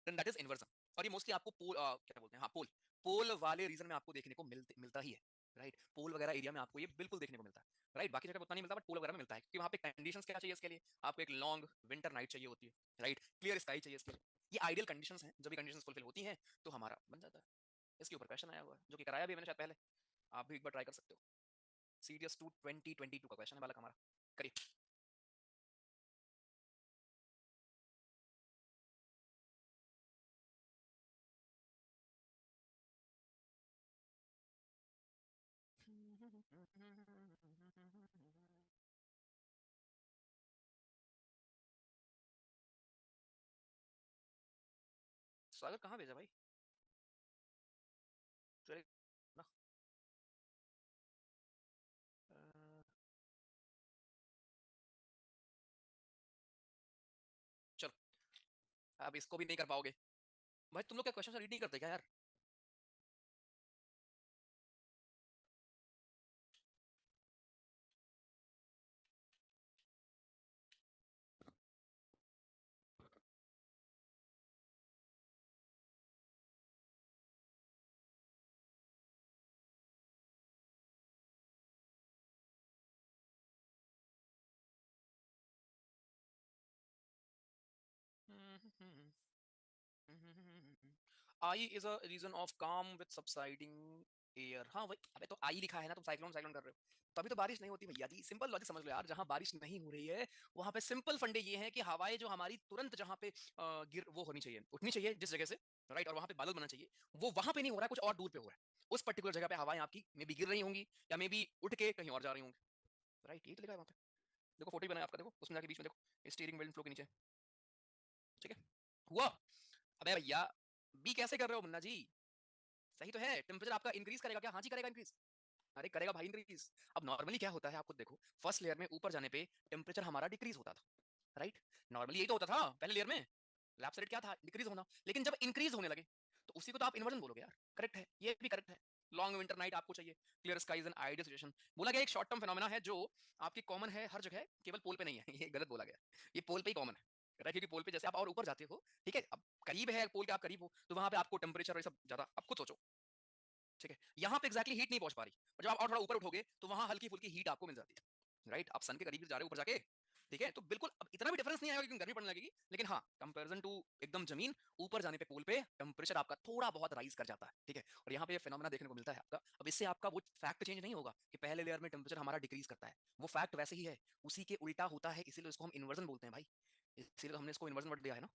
देन दैट इज इन्वर्जन। और ये मोस्टली आपको पोल क्या बोलते हैं, हाँ पोल, पोल वाले रीजन में आपको देखने को मिलता ही है, राइट? पोल वगैरह एरिया में आपको ये बिल्कुल देखने को मिलता है, राइट? बाकी जगह उतना नहीं मिलता, बट पोल वगैरह में मिलता है, क्योंकि वहाँ पे कंडीशंस क्या चाहिए इसके लिए, आपको एक लॉन्ग विंटर नाइट चाहिए होती है, राइट? क्लियर स्काई चाहिए इसके लिए। ये आइडियल कंडीशंस हैं, जब ये कंडीशंस फुलफिल होती हैं तो हमारा बन जाता है। इसके ऊपर क्वेश्चन आया हुआ है, जो कि कराया भी मैंने शायद पहले, आप भी एक बार ट्राई कर सकते हो। सीडीएस 2 2022 का क्वेश्चन है बालक हमारा, करिए। सागर कहाँ भेजा भाई? चले ना, चलो, अब इसको भी नहीं कर पाओगे भाई। तुम लोग क्या क्वेश्चन रीड नहीं करते क्या यार? I is a reason of काम विद सबसाइडिंग एयर। हाँ भाई, अबे तो आई लिखा है ना, तुम साइक्लोन साइक्लोन कर रहे हो, तभी तो बारिश नहीं होती भैया जी। सिंपल लॉजिक समझ लो यार, जहां बारिश नहीं हो रही है वहां पे सिंपल फंडे ये है कि हवाएं जो हमारी तुरंत जहां पे गिर वो होनी चाहिए, उठनी चाहिए जिस जगह से, राइट? और वहां पे बादल बनना चाहिए, वो वहां पे नहीं हो रहा है, कुछ और दूर पे हो रहा है। उस पर्टिकुलर जगह पे हवाएं आपकी मे बी गिर रही होंगी, या मे बी उठ के कहीं और जा रही होंगी, राइट? ये तो लिखा है वहां पे, देखो फोटो ही बनाया आपका, देखो उसमें जाके बीच में देखो, स्टीयरिंग व्हील फ्लो के नीचे, ठीक है? हुआ? अबे भैया, बी कैसे कर रहे हो मुन्ना जी? सही तो है, टेम्परेचर आपका इंक्रीज करेगा क्या? हाँ जी करेगा इंक्रीज, अरे करेगा भाई इंक्रीज। अब नॉर्मली क्या होता है, आप खुद देखो, फर्स्ट लेयर में ऊपर जाने पे टेम्परेचर हमारा डिक्रीज होता था, राइट? नॉर्मली यही तो होता था पहले लेयर में, लैप्स रेट क्या था, डिक्रीज होना। लेकिन जब इंक्रीज होने लगे तो उसी को तो आप इन्वर्जन बोलोगे यार, करेक्ट है, ये भी करेक्ट है। लॉन्ग विंटर नाइट आपको चाहिए, clear skies and ideal situation. बोला गया एक शॉर्ट टर्म फिनोमेना है जो आपकी कॉमन है हर जगह, केवल पोल पे नहीं है ये गलत बोला गया, ये पोल पे ही कॉमन है, राइट? क्योंकि पोल पे जैसे आप और ऊपर जाते हो, ठीक है, अब करीब है पोल के, आप करीब हो तो वहां पे आपको टेम्परेचर और सब ज्यादा, अब खुद सोचो, ठीक है? यहाँ पे एक्जैक्टली हीट नहीं पहुंच पा रही, और जब आप और थोड़ा ऊपर उठोगे तो वहां हल्की फुल्की हीट आपको मिल जाती है, राइट? आप सन के करीब जा रहे हो ऊपर जाके, ठीक है? तो बिल्कुल अब इतना भी डिफरेंस नहीं आएगा क्योंकि गर्मी पड़ने लगेगी, लेकिन हाँ, कंपैरिजन टू एकदम जमीन, ऊपर जाने पे पोल पे टेम्परेचर आपका थोड़ा बहुत राइज कर जाता है, ठीक है? और यहाँ पे ये फिनोमेना देखने को मिलता है आपका। अब इससे आपका वो फैक्ट चेंज नहीं होगा कि पहले लेयर में टेम्परेचर हमारा डिक्रीज करता है, वो फैक्ट वैसे ही है, उसी के उल्टा होता है, इसीलिए इसको हम इन्वर्जन बोलते हैं भाई, इसीलिए तो हमने इसको इन्वर्जन वर्ड दिया है ना।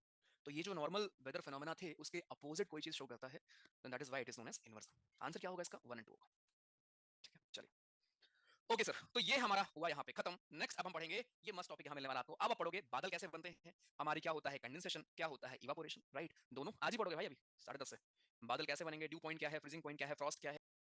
तो ये जो नॉर्मल वेदर फिनोमेना थे उसके अपोजिट कोई चीज शो करता है, that is why it is known as inversion. Answer क्या होगा इसका? 1 और 2 होगा, ठीक है? चलिए, ओके सर, तो ये हमारा हुआ यहाँ पे खत्म। नेक्स्ट अब हम पढ़ेंगे, ये मस्त टॉपिक हमें मिलने वाला आपको। अब आप पढ़ोगे बादल कैसे बनते हैं, हमारी क्या होता है कंडेंसेशन, क्या होता है इवापोरेशन, राइट? दोनों आज ही पढ़ोगे भाई, अभी 10:30 से। बादल कैसे बनेंगे, ड्यू पॉइंट क्या है, फ्रीजिंग पॉइंट क्या है, फ्रॉस्ट क्या है,